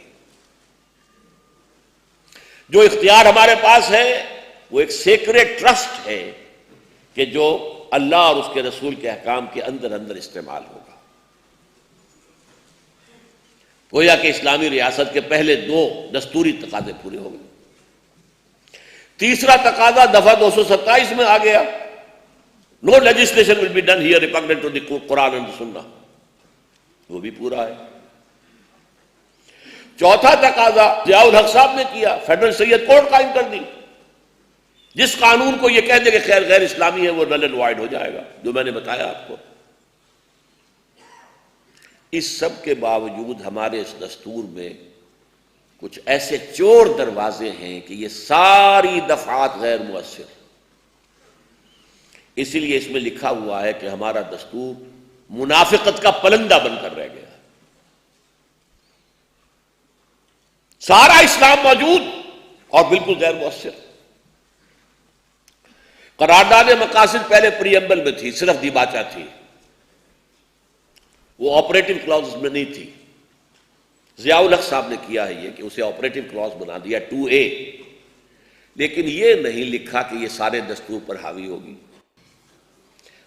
جو اختیار ہمارے پاس ہے وہ ایک سیکریٹ ٹرسٹ ہے کہ جو اللہ اور اس کے رسول کے احکام کے اندر اندر استعمال ہوگا۔ گویا کہ اسلامی ریاست کے پہلے 2 دستوری تقاضے پورے ہو گئے۔ تیسرا تقاضا دفعہ 227 میں آ گیا، No legislation will be done here repugnant to the Quran and the Sunnah، وہ بھی پورا ہے۔ چوتھا تقاضا ضیاء الحق صاحب نے کیا، فیڈرل سید کورٹ قائم کر دی، جس قانون کو یہ کہہ دے کہ خیر غیر اسلامی ہے وہ نل اینڈ وائڈ ہو جائے گا، جو میں نے بتایا آپ کو۔ اس سب کے باوجود ہمارے اس دستور میں کچھ ایسے چور دروازے ہیں کہ یہ ساری دفعات غیر مؤثر، اسی لیے اس میں لکھا ہوا ہے کہ ہمارا دستور منافقت کا پلندہ بن کر رہ گیا۔ سارا اسلام موجود اور بالکل غیر مؤثر۔ قرارداد مقاصد پہلے پریمبل میں تھی، صرف دیباچہ تھی، وہ آپریٹو کلاز میں نہیں تھی۔ ضیاء الحق صاحب نے کیا ہے یہ کہ اسے آپریٹو کلاز بنا دیا 2A، لیکن یہ نہیں لکھا کہ یہ سارے دستور پر حاوی ہوگی،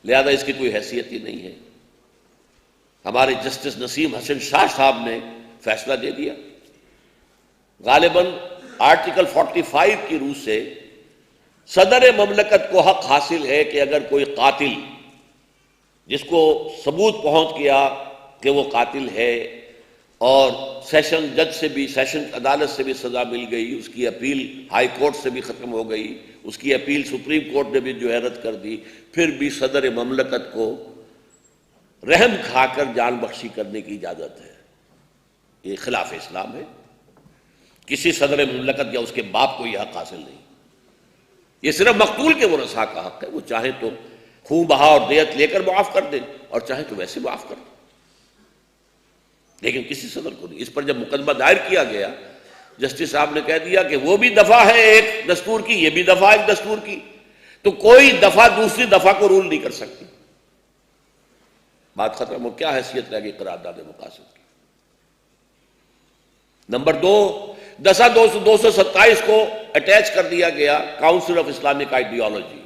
لہذا اس کی کوئی حیثیت ہی نہیں ہے۔ ہمارے جسٹس نسیم حسن شاہ صاحب نے فیصلہ دے دیا، غالباً آرٹیکل 45 کی روح سے صدر مملکت کو حق حاصل ہے کہ اگر کوئی قاتل جس کو ثبوت پہنچ گیا کہ وہ قاتل ہے اور سیشن جج سے بھی، سیشن عدالت سے بھی سزا مل گئی، اس کی اپیل ہائی کورٹ سے بھی ختم ہو گئی، اس کی اپیل سپریم کورٹ نے بھی جو ہے رد کر دی، پھر بھی صدر مملکت کو رحم کھا کر جان بخشی کرنے کی اجازت ہے۔ یہ خلاف اسلام ہے۔ کسی صدر مملکت یا اس کے باپ کو یہ حق حاصل نہیں، یہ صرف مقتول کے ورثاء کا حق ہے، وہ چاہے تو خون بہا اور دیت لے کر معاف کر دیں اور چاہے تو ویسے معاف کر دیں، لیکن کسی صدر کو نہیں۔ اس پر جب مقدمہ دائر کیا گیا، جسٹس صاحب نے کہہ دیا کہ وہ بھی دفعہ ہے ایک دستور کی، یہ بھی دفعہ ایک دستور کی، تو کوئی دفعہ دوسری دفعہ کو رول نہیں کر سکتی۔ بات ختم ہو، کیا حیثیت رہ گئی قرارداد مقاصد کی؟ نمبر 2، دسا 227 کو اٹیچ کر دیا گیا کاؤنسل آف اسلامک آئیڈیالوجی،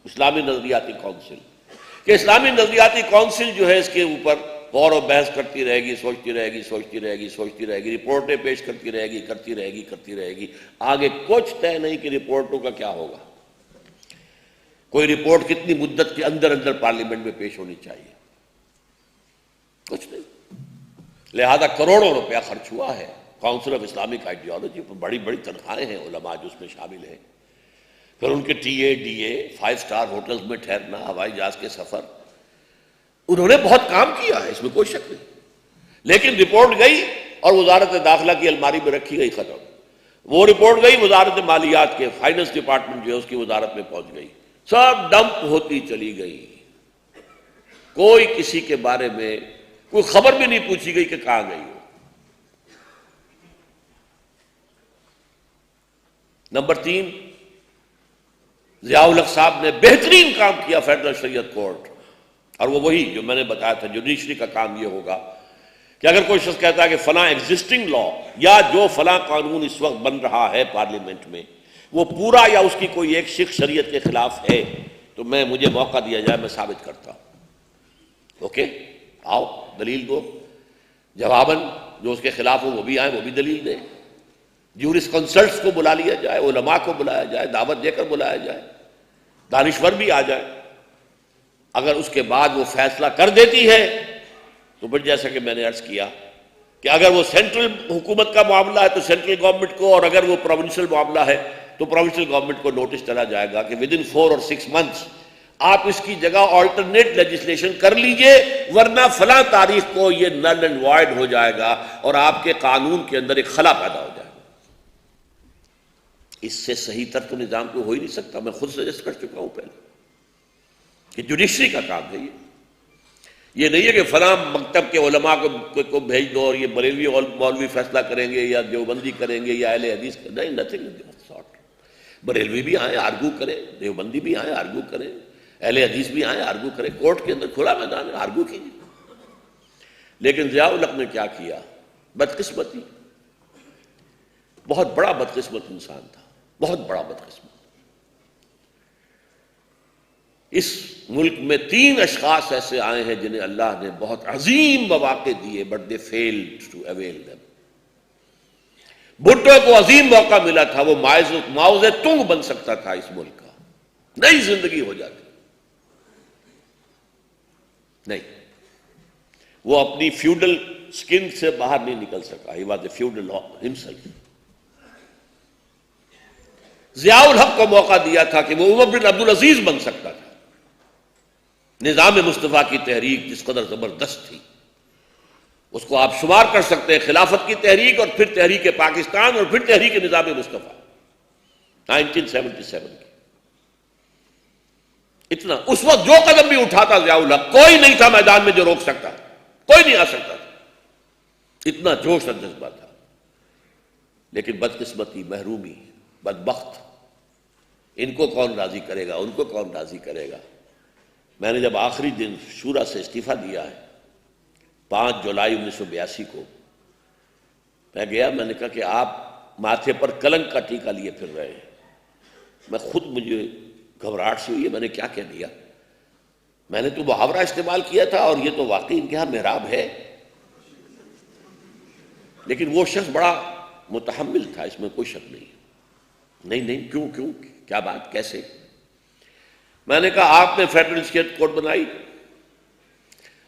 اسلامی نظریاتی کونسل، کہ اسلامی نظریاتی کونسل جو ہے اس کے اوپر غور و بحث کرتی رہے گی، سوچتی رہے گی، سوچتی رہے گی، سوچتی رہے گی، رپورٹیں پیش کرتی رہے گی، کرتی رہے گی، کرتی رہے گی، آگے کچھ طے نہیں کہ رپورٹوں کا کیا ہوگا، کوئی رپورٹ کتنی مدت کے اندر اندر پارلیمنٹ میں پیش ہونی چاہیے، کچھ نہیں۔ لہذا کروڑوں روپیہ خرچ ہوا ہے کاؤنسل آف اسلامک آئیڈیالوجی پر، بڑی بڑی تنخواہیں ہیں، علماء جو اس میں شامل ہیں، پھر ان کے T A D A, 5 star hotels میں ٹھہرنا، ہوائی جہاز کے سفر، انہوں نے بہت کام کیا ہے، اس میں کوئی شک نہیں، لیکن رپورٹ گئی اور وزارت داخلہ کی الماری میں رکھی گئی، ختم۔ وہ رپورٹ گئی وزارت مالیات کے، فائنانس ڈپارٹمنٹ جو ہے اس کی وزارت میں پہنچ گئی، سب ڈمپ ہوتی چلی گئی، کوئی کسی کے بارے میں کوئی خبر بھی نہیں پوچھی گئی کہ کہاں گئی ہو۔ نمبر 3، ضیاء الحق صاحب نے بہترین کام کیا فیڈرل شریعت کورٹ، اور وہ وہی جو میں نے بتایا تھا، جوڈیشری کا کام یہ ہوگا کہ اگر کوئی شخص کہتا ہے کہ فلاں ایگزسٹنگ لا یا جو فلاں قانون اس وقت بن رہا ہے پارلیمنٹ میں وہ پورا یا اس کی کوئی ایک شق شریعت کے خلاف ہے، تو مجھے موقع دیا جائے، میں ثابت کرتا ہوں۔ اوکے، آؤ دلیل دو، جواباً جو اس کے خلاف ہو وہ بھی آئیں، وہ بھی دلیل دیں۔ جورس کنسلٹس کو بلا لیا جائے، علماء کو بلایا جائے، دعوت دے کر بلایا جائے، دانشور بھی آ جائے. اگر اس کے بعد وہ فیصلہ کر دیتی ہے تو پھر جیسا کہ میں نے عرض کیا کہ اگر وہ سینٹرل حکومت کا معاملہ ہے تو سینٹرل گورنمنٹ کو، اور اگر وہ پروونشل معاملہ ہے تو پروونشل گورنمنٹ کو نوٹس چلا جائے گا کہ ود ان 4 اور 6 months آپ اس کی جگہ آلٹرنیٹ لیجسلیشن کر لیجئے، ورنہ فلاں تاریخ کو یہ نل اینڈ وائڈ ہو جائے گا اور آپ کے قانون کے اندر ایک خلا پیدا ہو جائے گا. اس سے صحیح تر تو نظام کو ہو ہی نہیں سکتا. میں خود سجیسٹ کر چکا ہوں پہلے کہ جوڈیشری کا کام ہے یہ نہیں ہے کہ فلاں مکتب کے علماء کو بھیج دو اور یہ بریلوی مولوی فیصلہ کریں گے یا دیوبندی کریں گے یا اہل حدیث کریں. نہیں، نتھنگ سارٹ. بریلوی بھی آئیں آرگو کریں، دیوبندی بھی آئیں آرگو کریں، اہل حدیث بھی آئیں آرگو کریں. کورٹ کے اندر کھلا میدان ہے، آرگو کیجیے. لیکن ضیاء الحق نے کیا کیا؟ بدقسمتی، بہت بڑا بدقسمت انسان تھا، بہت بڑا بدقسمت. اس ملک میں 3 اشخاص ایسے آئے ہیں جنہیں اللہ نے بہت عظیم مواقع دیے، but they failed to avail them. Bhutto کو عظیم موقع ملا تھا، وہ ماؤ زے تونگ بن سکتا تھا اس ملک کا، نئی زندگی ہو جاتی. نہیں، وہ اپنی فیوڈل سکن سے باہر نہیں نکل سکا. He was a feudal himself. Zia الحق کو موقع دیا تھا کہ وہ عمر بن عبدالعزیز بن سکتا تھا. نظام مصطفیٰ کی تحریک جس قدر زبردست تھی، اس کو آپ شمار کر سکتے ہیں خلافت کی تحریک، اور پھر تحریک پاکستان، اور پھر تحریک نظام مصطفیٰ 1977 کی. اتنا اس وقت جو قدم بھی اٹھاتا ضیاء الحق، کوئی نہیں تھا میدان میں جو روک سکتا، کوئی نہیں آ سکتا تھا. اتنا جوش اور جذبہ تھا. لیکن بدقسمتی، محرومی، بدبخت، ان کو کون راضی کرے گا، ان کو کون راضی کرے گا. میں نے جب آخری دن شورا سے استعفیٰ دیا ہے 5 جولائی 1982 کو، میں گیا، میں نے کہا کہ آپ ماتھے پر کلنک کا ٹیکہ لیے پھر رہے ہیں. میں خود، مجھے گھبراہٹ سی ہوئی ہے، میں نے کیا کہہ دیا. میں نے تو محاورہ استعمال کیا تھا اور یہ تو واقعی ان کے یہاں محراب ہے. لیکن وہ شخص بڑا متحمل تھا، اس میں کوئی شک نہیں. نہیں، کیوں کیا بات، کیسے؟ میں نے کہا آپ نے فیڈرل اسٹیٹ کورٹ بنائی،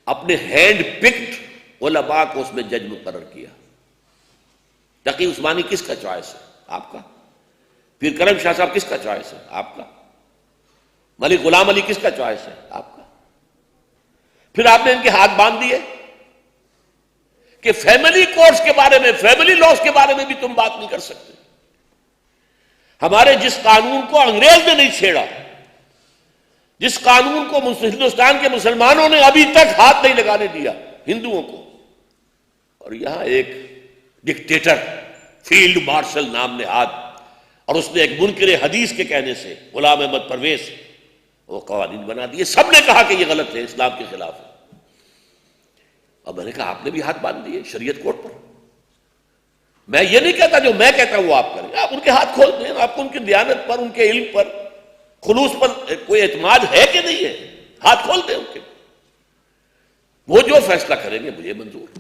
اپنے ہینڈ پکڈ علماء کو اس میں جج مقرر کیا. تقی عثمانی کس کا چوائس ہے؟ آپ کا. پیر کرم شاہ صاحب کس کا چوائس ہے؟ آپ کا. ملک غلام علی کس کا چوائس ہے؟ آپ کا. پھر آپ نے ان کے ہاتھ باندھ دیے کہ فیملی کورٹس کے بارے میں، فیملی لاز کے بارے میں بھی تم بات نہیں کر سکتے. ہمارے جس قانون کو انگریز نے نہیں چھیڑا، جس قانون کو ہندوستان کے مسلمانوں نے ابھی تک ہاتھ نہیں لگانے دیا ہندوؤں کو، اور یہاں ایک ڈکٹیٹر فیلڈ مارشل نام نہاد، اور اس نے ایک منکر حدیث کے کہنے سے، غلام احمد پرویز، وہ قوانین بنا دیے. سب نے کہا کہ یہ غلط ہے، اسلام کے خلاف ہے. اور میں نے کہا آپ نے بھی ہاتھ باندھ دیے شریعت کورٹ پر. میں یہ نہیں کہتا جو میں کہتا ہوں وہ آپ کریں، آپ ان کے ہاتھ کھول دیں. آپ کو ان کی دیانت پر، ان کے علم پر، خلوص پر کوئی اعتماد ہے کہ نہیں ہے؟ ہاتھ کھول دیں ان کے. وہ جو فیصلہ کریں گے مجھے منظور.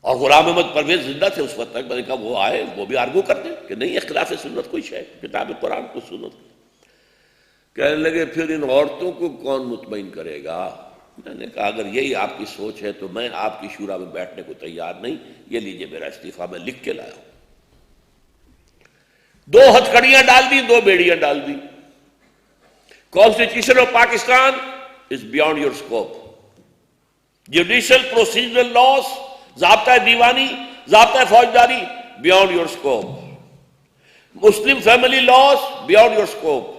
اور غلام احمد پرویز زندہ تھے اس وقت تک. میں نے کہا وہ آئے، وہ بھی آرگو کر دیں کہ نہیں، اختلاف سنت کوئی شے، کتاب قرآن کو سنت. کہنے لگے پھر ان عورتوں کو کون مطمئن کرے گا؟ میں نے کہا اگر یہی آپ کی سوچ ہے تو میں آپ کی شورا میں بیٹھنے کو تیار نہیں. یہ لیجئے میرا استعفیٰ، میں لکھ کے لایا ہوں. 2 ہتھکڑیاں ڈال دی، 2 بیڑیاں ڈال دی. Constitution of Pakistan is beyond your scope. Judicial procedural laws, ضابطہ دیوانی، ضابطہ فوجداری، beyond your scope. Muslim family laws, beyond your scope.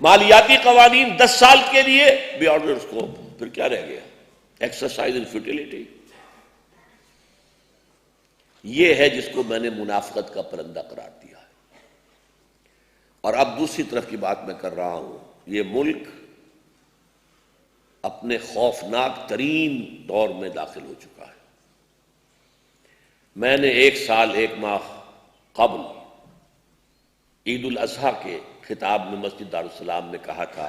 مالیاتی قوانین 10 سال کے لیے، beyond your scope. پھر کیا رہ گیا؟ Exercise in futility. یہ ہے جس کو میں نے منافقت کا پرندہ قرار دیا ہے. اور اب دوسری طرف کی بات میں کر رہا ہوں. یہ ملک اپنے خوفناک ترین دور میں داخل ہو چکا ہے. میں نے 1 سال 1 ماہ قبل عید الاضحیٰ کے خطاب میں مسجد دارالسلام میں کہا تھا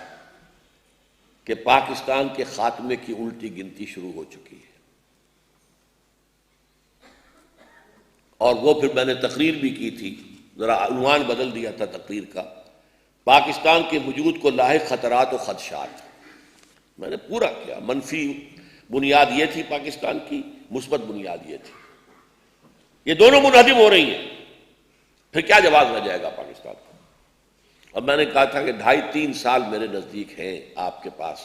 کہ پاکستان کے خاتمے کی الٹی گنتی شروع ہو چکی ہے. اور وہ پھر میں نے تقریر بھی کی تھی، ذرا عنوان بدل دیا تھا تقریر کا، پاکستان کے وجود کو لاحق خطرات و خدشات۔ میں نے پورا کیا، منفی بنیاد یہ تھی پاکستان کی، مثبت بنیاد یہ تھی، یہ دونوں منہدم ہو رہی ہیں، پھر کیا جواب رہ جائے گا پاکستان کو؟ اب میں نے کہا تھا کہ 2.5-3 سال میرے نزدیک ہیں آپ کے پاس،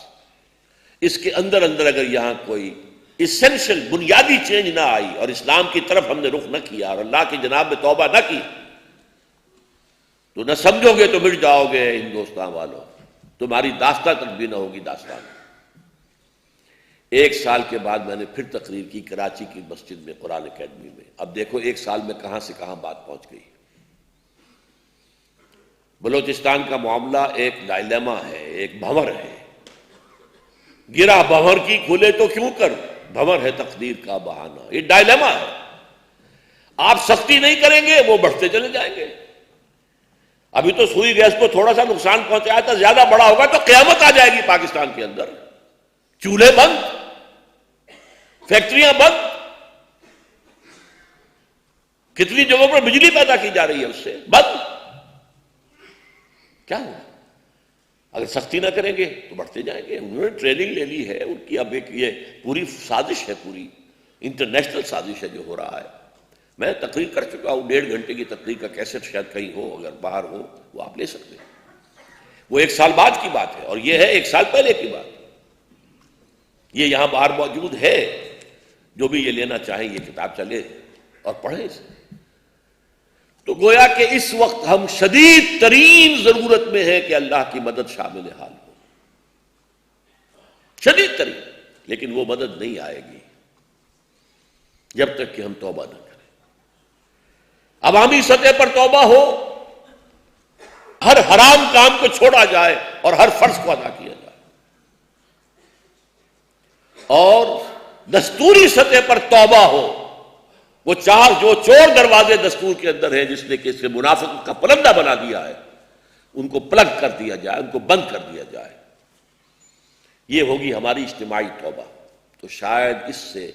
اس کے اندر اگر یہاں کوئی اسینشل بنیادی چینج نہ آئی اور اسلام کی طرف ہم نے رخ نہ کیا اور اللہ کی جناب میں توبہ نہ کی، تو نہ سمجھو گے تو مٹ جاؤ گے ہندوستان والوں، تمہاری داستان تک بھی نہ ہوگی داستان۔ 1 سال کے بعد میں نے پھر تقریر کی کراچی کی مسجد میں، قرآن اکیڈمی میں۔ اب دیکھو 1 سال میں کہاں سے کہاں بات پہنچ گئی۔ بلوچستان کا معاملہ ایک ڈائلیما ہے، ایک بھنور ہے، گرا بھنور کی کھلے تو کیوں کر، بھنور ہے تقدیر کا بہانہ، یہ ڈائلیما ہے۔ آپ سختی نہیں کریں گے وہ بڑھتے چلے جائیں گے۔ ابھی تو سوئی گیس کو تھوڑا سا نقصان پہنچایا تھا، زیادہ بڑا ہوگا تو قیامت آ جائے گی پاکستان کے اندر، چولہے بند، فیکٹریاں بند، کتنی جگہوں پر بجلی پیدا کی جا رہی ہے اس سے بند، کیا ہوگا؟ اگر سختی نہ کریں گے تو بڑھتے جائیں گے۔ انہوں نے ٹریننگ لے لی ہے ان کی، اب ایک یہ پوری سازش ہے، پوری انٹرنیشنل سازش ہے جو ہو رہا ہے۔ میں تقریر کر چکا ہوں، 1.5 گھنٹے کی تقریر کا کیسٹ شاید کہیں ہو، اگر باہر ہو وہ آپ لے سکتے ہیں۔ وہ 1 سال بعد کی بات ہے اور یہ ہے 1 سال پہلے کی بات۔ یہ یہاں باہر موجود ہے، جو بھی یہ لینا چاہیں یہ کتاب چلے اور پڑھیں اسے۔ تو گویا کہ اس وقت ہم شدید ترین ضرورت میں ہیں کہ اللہ کی مدد شامل حال ہو، شدید ترین، لیکن وہ مدد نہیں آئے گی جب تک کہ ہم توبہ نہ کریں۔ عوامی سطح پر توبہ ہو، ہر حرام کام کو چھوڑا جائے اور ہر فرض کو ادا کیا جائے، اور دستوری سطح پر توبہ ہو، وہ جو چور دروازے دستور کے اندر ہیں جس نے کہ اس کے منافق کا پلندہ بنا دیا ہے، ان کو پلگ کر دیا جائے، ان کو بند کر دیا جائے۔ یہ ہوگی ہماری اجتماعی توبہ۔ تو شاید اس سے،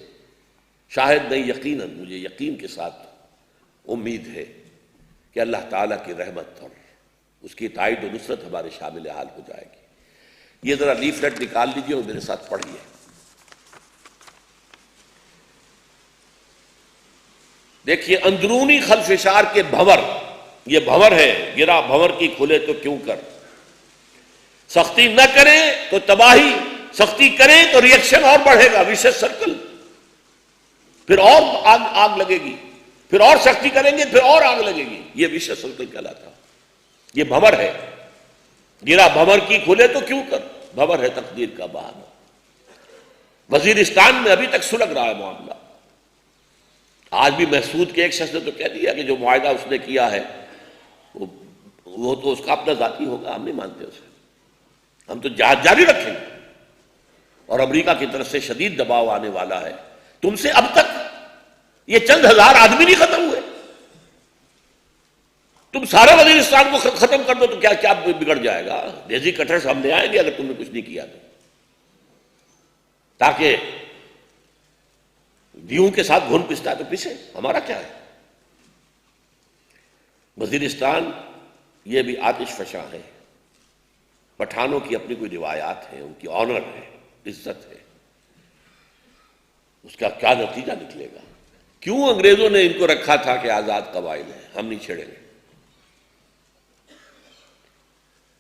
شاید نہیں، یقیناً مجھے یقین کے ساتھ امید ہے کہ اللہ تعالیٰ کی رحمت اور اس کی تائید و نصرت ہمارے شامل حال ہو جائے گی۔ یہ ذرا لیفلیٹ نکال لیجیے اور میرے ساتھ پڑھیے۔ دیکھیے، اندرونی خلفشار کے بھنور، یہ بھنور ہے، گرا بھنور کی کھلے تو کیوں کر، سختی نہ کریں تو تباہی، سختی کریں تو ریئیکشن اور بڑھے گا، ویشس سرکل، پھر اور آگ لگے گی، پھر اور سختی کریں گے پھر اور آگ لگے گی، یہ ویشس سرکل کہلاتا۔ یہ بھنور ہے، گرا بھنور کی کھلے تو کیوں کر، بھنور ہے تقدیر کا بہانہ۔ وزیرستان میں ابھی تک سلگ رہا ہے معاملہ۔ آج بھی محسود کے ایک شخص نے تو کہہ دیا کہ جو معاہدہ اس نے کیا ہے وہ تو اس کا اپنا ذاتی ہوگا، ہم نہیں مانتے اسے، ہم تو جہاد جاری رکھیں گے، اور امریکہ کی طرف سے شدید دباؤ آنے والا ہے۔ تم سے اب تک یہ چند ہزار آدمی نہیں ختم ہوئے، تم سارے وزیرستان کو ختم کر دو تو کیا کیا بگڑ جائے گا؟ دیسی کٹر سامنے آئیں گے اگر تم نے کچھ نہیں کیا تو، تاکہ دیوں کے ساتھ گھن پستا ہے تو پسے، ہمارا کیا ہے؟ وزیرستان یہ بھی آتش فشاں ہے، پٹھانوں کی اپنی کوئی روایات ہیں، ان کی آنر ہے، عزت ہے، اس کا کیا نتیجہ نکلے گا؟ کیوں انگریزوں نے ان کو رکھا تھا کہ آزاد قبائل ہیں، ہم نہیں چھیڑیں گے؟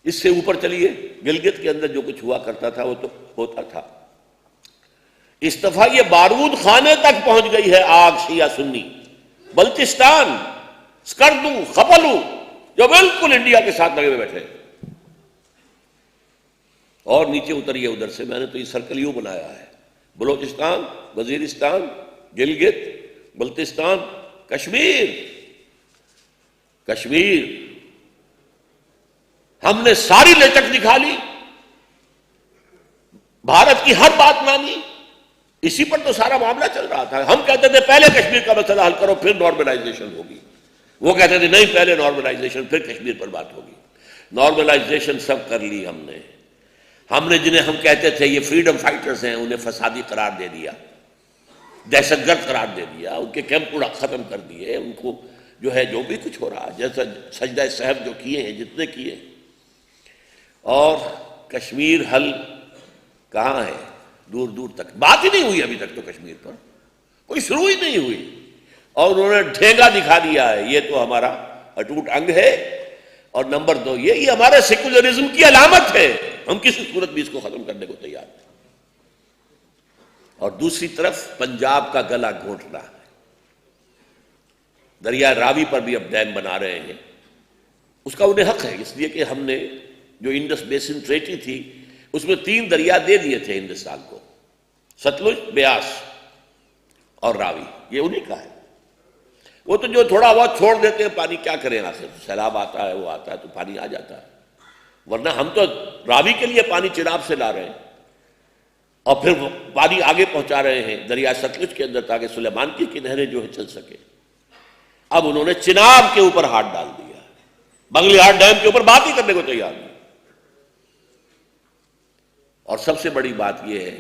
اس سے اوپر چلیے، گلگت کے اندر جو کچھ ہوا کرتا تھا وہ تو ہوتا تھا۔ اس دفعہ یہ بارود خانے تک پہنچ گئی ہے آگ، شیعہ سنی، بلتستان، سکردو، خپلو، جو بالکل انڈیا کے ساتھ لگے ہوئے بیٹھے، اور نیچے اتریے ادھر سے، میں نے تو یہ سرکل یوں بنایا ہے، بلوچستان، وزیرستان، گلگت، بلتستان، کشمیر۔ کشمیر ہم نے ساری لچک دکھا لی، بھارت کی ہر بات مانی، اسی پر تو سارا معاملہ چل رہا تھا۔ ہم کہتے تھے پہلے کشمیر کا مسئلہ حل کرو پھر نارملائزیشن ہوگی، وہ کہتے تھے نہیں پہلے نارملائزیشن پھر کشمیر پر بات ہوگی۔ نارملائزیشن سب کر لی ہم نے جنہیں ہم کہتے تھے یہ فریڈم فائٹرز ہیں انہیں فسادی قرار دے دیا، دہشت گرد قرار دے دیا، ان کے کیمپ ختم کر دیے، ان کو جو ہے جو بھی کچھ ہو رہا، جیسا سجدہ صحب جو کیے ہیں جتنے کیے، اور کشمیر حل کہاں ہے؟ دور دور تک بات ہی نہیں ہوئی ابھی تک، تو کشمیر پر کوئی شروع ہی نہیں ہوئی، اور انہوں نے ڈھینگا دکھا دیا ہے یہ تو ہمارا اٹوٹ انگ ہے، اور نمبر 2 یہ ہمارے سیکولرزم کی علامت ہے، ہم کسی صورت بھی اس کو ختم کرنے کو تیار ہیں۔ اور دوسری طرف پنجاب کا گلا گھونٹ رہا ہے، دریا راوی پر بھی اب ڈیم بنا رہے ہیں، اس کا انہیں حق ہے، اس لیے کہ ہم نے جو انڈس بیسن ٹریٹی تھی اس میں 3 دریا دے دیے تھے ہندوستان کو، ستلج، بیاس اور راوی، یہ انہیں کا ہے۔ وہ تو جو تھوڑا بہت چھوڑ دیتے ہیں پانی، کیا کریں، آخر سیلاب آتا ہے، وہ آتا ہے تو پانی آ جاتا ہے، ورنہ ہم تو راوی کے لیے پانی چناب سے لا رہے ہیں، اور پھر پانی آگے پہنچا رہے ہیں دریا ستلج کے اندر تاکہ سلیمان کی نہریں جو ہے چل سکے۔ اب انہوں نے چناب کے اوپر ہاتھ ڈال دیا، بنگلی ہاٹ ڈیم کے اوپر بات ہی کرنے کو تیار نہیں۔ اور سب سے بڑی بات یہ ہے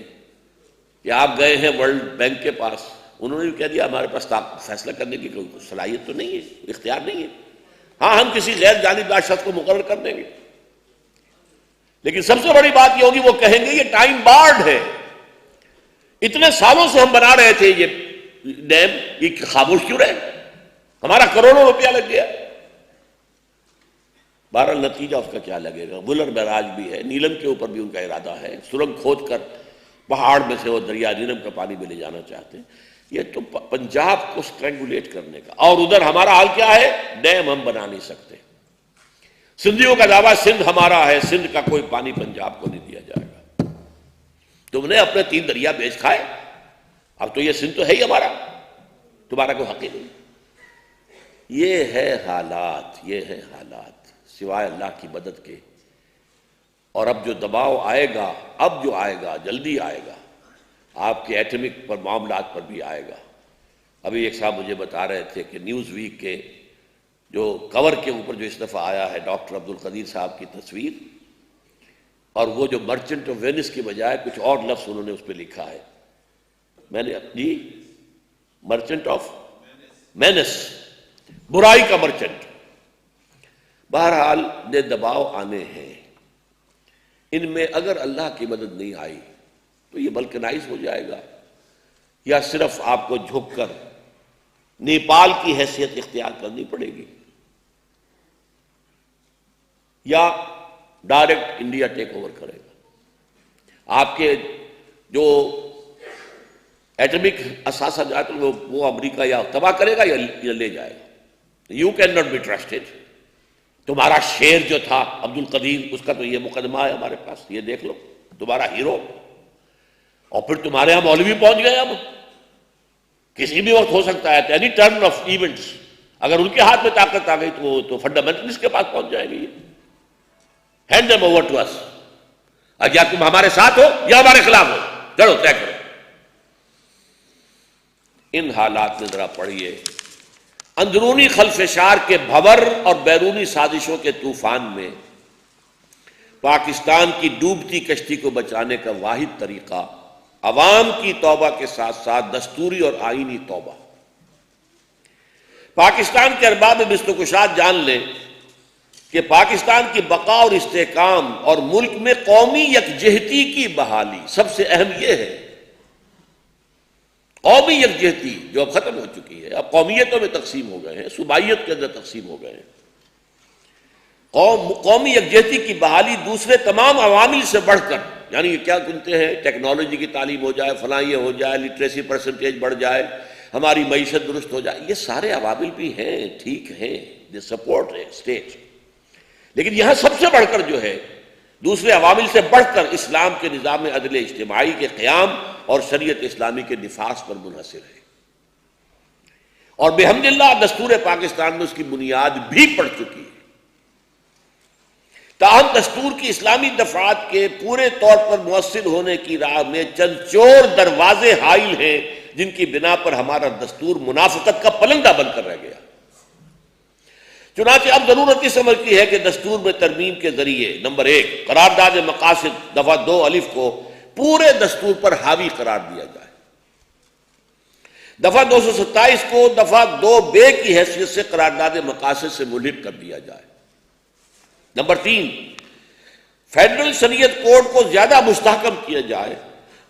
کہ آپ گئے ہیں ورلڈ بینک کے پاس، انہوں نے بھی کہہ دیا ہمارے پاس فیصلہ کرنے کی کوئی صلاحیت تو نہیں ہے، اختیار نہیں ہے، ہاں ہم کسی غیر جانبدار شخص کو مقرر کر دیں گے، لیکن سب سے بڑی بات یہ ہوگی وہ کہیں گے یہ ٹائم بارڈ ہے، اتنے سالوں سے ہم بنا رہے تھے یہ ڈیم، یہ خاموش کیوں رہے، ہمارا کروڑوں روپیہ لگ گیا۔ بہرحال نتیجہ اس کا کیا لگے گا، بلر بیراج بھی ہے، نیلم کے اوپر بھی ان کا ارادہ ہے، سرنگ کھود کر پہاڑ میں سے وہ دریا نیلم کا پانی بھی لے جانا چاہتے ہیں، یہ تو پنجاب کو سٹرینگولیٹ کرنے کا، اور ادھر ہمارا حال کیا ہے، ڈیم ہم بنا نہیں سکتے، سندھیوں کا دعویٰ سندھ ہمارا ہے، سندھ کا کوئی پانی پنجاب کو نہیں دیا جائے گا، تم نے اپنے 3 دریا بیچ کھائے، اب تو یہ سندھ تو ہے ہی ہمارا، تمہارا کوئی حق ہی نہیں۔ یہ ہے حالات، یہ ہے حالات سوائے اللہ کی مدد کے، اور اب جو دباؤ آئے گا، اب جو آئے گا جلدی آئے گا، آپ کے ایٹمک پر معاملات پر بھی آئے گا۔ ابھی ایک صاحب مجھے بتا رہے تھے کہ نیوز ویک کے جو کور کے اوپر جو اس دفعہ آیا ہے ڈاکٹر عبدالقدیر صاحب کی تصویر، اور وہ جو مرچنٹ آف وینس کی بجائے کچھ اور لفظ انہوں نے اس پہ لکھا ہے، میں نے جی مرچنٹ آف مینس، برائی کا مرچنٹ۔ بہرحال یہ دباؤ آنے ہیں، ان میں اگر اللہ کی مدد نہیں آئی تو یہ بلکنائز ہو جائے گا، یا صرف آپ کو جھک کر نیپال کی حیثیت اختیار کرنی پڑے گی، یا ڈائریکٹ انڈیا ٹیک اوور کرے گا۔ آپ کے جو ایٹمک اثاثہ جات وہ امریکہ یا تباہ کرے گا یا لے جائے گا۔ You can not be trusted. تمہارا شیر جو تھا عبد القدیر، اس کا تو یہ مقدمہ ہے ہمارے پاس، یہ دیکھ لو، تمہارا ہیرو، اور پھر تمہارے یہاں مولوی پہنچ گئے، اب کسی بھی وقت ہو سکتا ہے، اینی ٹرن آف ایونٹس، اگر ان کے ہاتھ میں طاقت آ گئی تو فنڈامنٹلسٹ کے پاس پہنچ جائے گی، ہینڈ دیم اوور ٹو اس، یا تم ہمارے ساتھ ہو یا ہمارے خلاف ہو، چلو طے کرو۔ ان حالات میں ذرا پڑھیے، اندرونی خلفشار کے بھور اور بیرونی سازشوں کے طوفان میں پاکستان کی ڈوبتی کشتی کو بچانے کا واحد طریقہ عوام کی توبہ کے ساتھ ساتھ دستوری اور آئینی توبہ۔ پاکستان کے ارباب بست و کشاد جان لیں کہ پاکستان کی بقا اور استحکام اور ملک میں قومی یکجہتی کی بحالی سب سے اہم یہ ہے۔ قومی یکجہتی جو اب ختم ہو چکی ہے، اب قومیتوں میں تقسیم ہو گئے ہیں، صوبائیت کے اندر تقسیم ہو گئے ہیں۔ قومی یکجہتی کی بحالی دوسرے تمام عوامل سے بڑھ کر، یعنی یہ کیا سنتے ہیں، ٹیکنالوجی کی تعلیم ہو جائے، فلاں یہ ہو جائے، لٹریسی پرسنٹیج بڑھ جائے، ہماری معیشت درست ہو جائے، یہ سارے عوامل بھی ہیں، ٹھیک ہیں، دے سپورٹ ہے اسٹیٹ، لیکن یہاں سب سے بڑھ کر جو ہے، دوسرے عوامل سے بڑھ کر اسلام کے نظام عدل اجتماعی کے قیام اور شریعت اسلامی کے نفاذ پر منحصر ہے، اور بحمداللہ دستور پاکستان میں اس کی بنیاد بھی پڑ چکی ہے۔ تاہم دستور کی اسلامی دفعات کے پورے طور پر مؤثر ہونے کی راہ میں چند چور دروازے حائل ہیں، جن کی بنا پر ہمارا دستور منافقت کا پلنگا بن کر رہ گیا۔ چنانچہ اب ضرورت اس عمل کی ہے کہ دستور میں ترمیم کے ذریعے نمبر 1 قرارداد مقاصد دفعہ 2 الف کو پورے دستور پر حاوی قرار دیا جائے، دفعہ 227 کو دفعہ 2B کی حیثیت سے قرارداد مقاصد سے ملحق کر دیا جائے۔ نمبر 3، فیڈرل شریعت کوڈ کو زیادہ مستحکم کیا جائے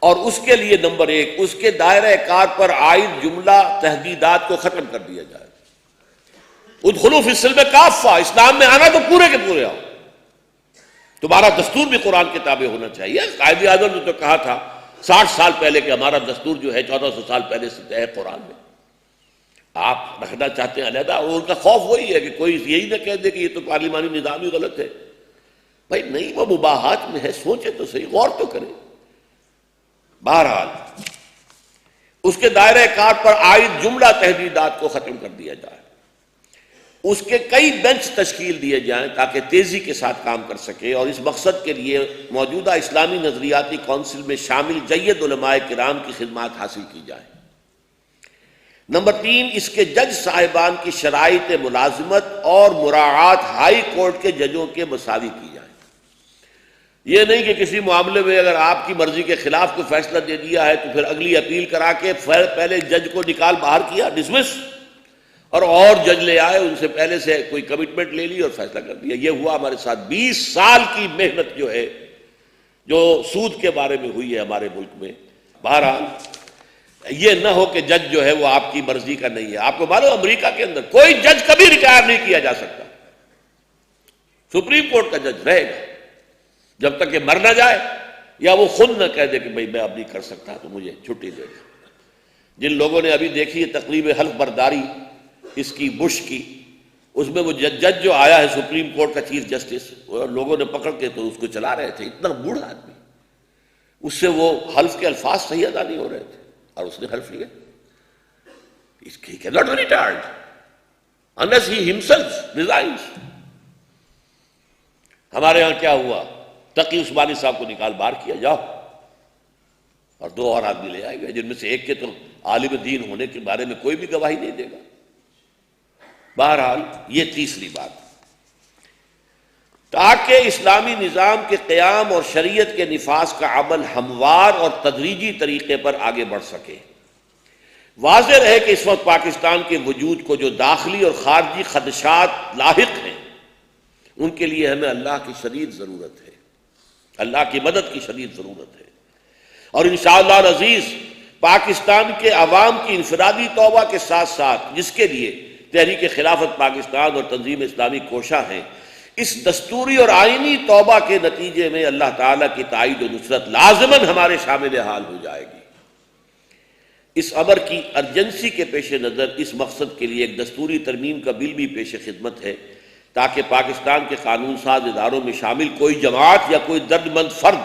اور اس کے لیے نمبر 1، اس کے دائرہ کار پر عائد جملہ تحدیدات کو ختم کر دیا جائے۔ ادخلوا فی السلم کافہ، اسلام میں آنا تو پورے کے پورے آؤ۔ تمہارا دستور بھی قرآن کے تابع ہونا چاہیے۔ قائد اعظم نے تو کہا تھا 60 سال پہلے کہ ہمارا دستور جو ہے 1400 سال پہلے سے طے ہے قرآن میں، آپ رکھنا چاہتے ہیں علیحدہ، اور ان کا خوف وہی ہے کہ کوئی یہی نہ کہہ دے کہ یہ تو پارلیمانی نظام ہی غلط ہے۔ بھائی نہیں، وہ مباحات میں ہے، سوچے تو صحیح، غور تو کریں۔ بہرحال اس کے دائرہ کار پر عائد جملہ تحدیدات کو ختم کر دیا جائے، اس کے کئی بینچ تشکیل دیے جائیں تاکہ تیزی کے ساتھ کام کر سکے، اور اس مقصد کے لیے موجودہ اسلامی نظریاتی کونسل میں شامل جید علماء کرام کی خدمات حاصل کی جائیں۔ نمبر 3، اس کے جج صاحبان کی شرائط ملازمت اور مراعات ہائی کورٹ کے ججوں کے مساوی کی جائیں۔ یہ نہیں کہ کسی معاملے میں اگر آپ کی مرضی کے خلاف کوئی فیصلہ دے دیا ہے تو پھر اگلی اپیل کرا کے پہلے جج کو نکال باہر کیا، ڈسمس، اور جج لے آئے، ان سے پہلے سے کوئی کمٹمنٹ لے لی اور فیصلہ کر دیا۔ یہ ہوا ہمارے ساتھ۔ 20 سال کی محنت جو ہے، جو سود کے بارے میں ہوئی ہے ہمارے ملک میں۔ بہرحال یہ نہ ہو کہ جج جو ہے وہ آپ کی مرضی کا نہیں ہے۔ آپ کو معلوم امریکہ کے اندر کوئی جج کبھی ریٹائر نہیں کیا جا سکتا، سپریم کورٹ کا جج رہے گا جب تک کہ مر نہ جائے یا وہ خود نہ کہہ دے کہ بھائی میں اب نہیں کر سکتا تو مجھے چھٹی دے دے۔ جن لوگوں نے ابھی دیکھی ہے تقریب حلف برداری اس کی بش کی، اس میں وہ جج جو آیا ہے سپریم کورٹ کا چیف جسٹس، لوگوں نے پکڑ کے تو اس کو چلا رہے تھے، اتنا بوڑھا آدمی، اس سے وہ حلف کے الفاظ صحیح ادا نہیں ہو رہے تھے اور اس نے حلف لیا۔ He cannot be retired unless he himself resigns۔ ہمارے ہاں کیا ہوا، تقی عثمانی صاحب کو نکال باہر کیا، جاؤ، اور 2 اور آدمی لے آئے گئے جن میں سے ایک کے تو عالم دین ہونے کے بارے میں کوئی بھی گواہی نہیں دے گا۔ بہرحال یہ تیسری بات، تاکہ اسلامی نظام کے قیام اور شریعت کے نفاذ کا عمل ہموار اور تدریجی طریقے پر آگے بڑھ سکے۔ واضح رہے کہ اس وقت پاکستان کے وجود کو جو داخلی اور خارجی خدشات لاحق ہیں، ان کے لیے ہمیں اللہ کی شدید ضرورت ہے، اللہ کی مدد کی شدید ضرورت ہے، اور انشاءاللہ العزیز پاکستان کے عوام کی انفرادی توبہ کے ساتھ ساتھ، جس کے لیے تحریک خلافت پاکستان اور تنظیم اسلامی کوشاں ہیں، اس دستوری اور آئینی توبہ کے نتیجے میں اللہ تعالیٰ کی تائید و نصرت لازماً ہمارے شامل حال ہو جائے گی۔ اس امر کی ارجنسی کے پیش نظر اس مقصد کے لیے ایک دستوری ترمیم کا بل بھی پیش خدمت ہے، تاکہ پاکستان کے قانون ساز اداروں میں شامل کوئی جماعت یا کوئی دردمند فرد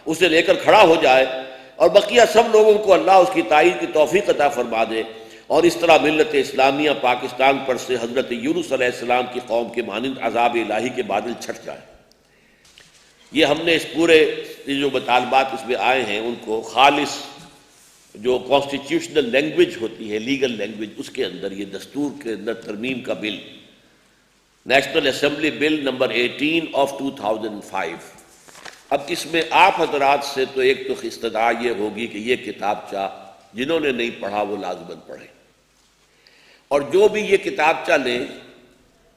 اسے لے کر کھڑا ہو جائے، اور بقیہ سب لوگوں کو اللہ اس کی تائید کی توفیق عطا فرما دے، اور اس طرح ملت اسلامیہ پاکستان پر سے حضرت یونس علیہ السلام کی قوم کے مانند عذاب الہی کے بادل چھٹ جائے۔ یہ ہم نے اس پورے جو مطالبات اس میں آئے ہیں ان کو خالص جو کانسٹیٹیوشنل لینگویج ہوتی ہے، لیگل لینگویج، اس کے اندر یہ دستور کے اندر ترمیم کا bill, National Assembly bill number 18 of 2005۔ اب اس میں آپ حضرات سے تو ایک تو استدعا یہ ہوگی کہ یہ کتابچہ جنہوں نے نہیں پڑھا وہ لازماً پڑھیں، اور جو بھی یہ کتابچہ لیں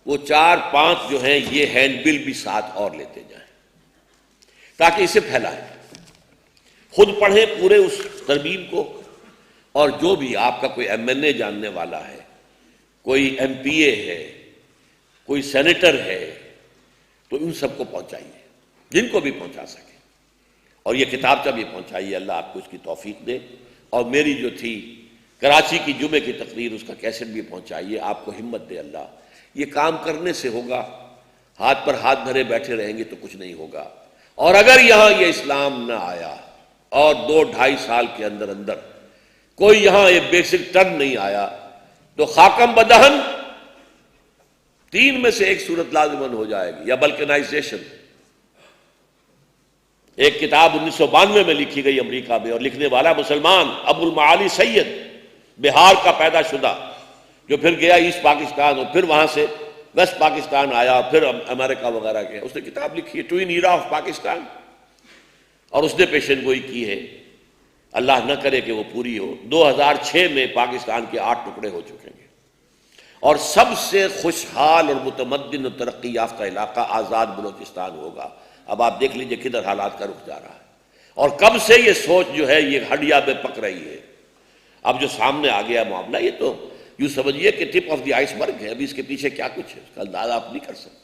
وہ 4-5 جو ہیں یہ ہینڈ بل بھی ساتھ اور لیتے جائیں تاکہ اسے پھیلائیں، خود پڑھیں پورے اس ترمیم کو، اور جو بھی آپ کا کوئی ایم این اے جاننے والا ہے، کوئی ایم پی اے ہے، کوئی سینیٹر ہے، تو ان سب کو پہنچائیے جن کو بھی پہنچا سکے، اور یہ کتابچہ بھی پہنچائیے، اللہ آپ کو اس کی توفیق دے۔ اور میری جو تھی کراچی کی جمعے کی تقریر، اس کا کیسٹ بھی پہنچائیے، آپ کو ہمت دے اللہ۔ یہ کام کرنے سے ہوگا، ہاتھ پر ہاتھ دھرے بیٹھے رہیں گے تو کچھ نہیں ہوگا، اور اگر یہاں یہ اسلام نہ آیا اور 2-2.5 سال کے اندر اندر کوئی یہاں یہ بیسک ٹرن نہیں آیا تو خاکم بدہن 3 میں سے ایک صورت لازماً ہو جائے گی، یا بلکنائزیشن۔ ایک کتاب 1992 میں لکھی گئی امریکہ میں، اور لکھنے والا مسلمان ابو المعالی سید، بہار کا پیدا شدہ، جو پھر گیا ایسٹ پاکستان اور پھر وہاں سے ویسٹ پاکستان آیا اور پھر امریکہ وغیرہ گیا۔ اس نے کتاب لکھی ہے ٹوین ایرا آف پاکستان، اور اس نے پیشن گوئی کی ہے اللہ نہ کرے کہ وہ پوری ہو۔ 2006 میں پاکستان کے 8 ٹکڑے ہو چکے ہیں، اور سب سے خوشحال اور متمدن اور ترقی یافتہ علاقہ آزاد بلوچستان ہوگا۔ اب آپ دیکھ لیجئے کدھر حالات کا رخ جا رہا ہے، اور کب سے یہ سوچ جو ہے یہ ہڈیا میں پک رہی ہے۔ اب جو سامنے آ گیا معاملہ، یہ تو یوں سمجھیے کہ ٹپ آف دی آئس برگ ہے، ابھی اس کے پیچھے کیا کچھ ہے اس کا اندازہ آپ نہیں کر سکتے۔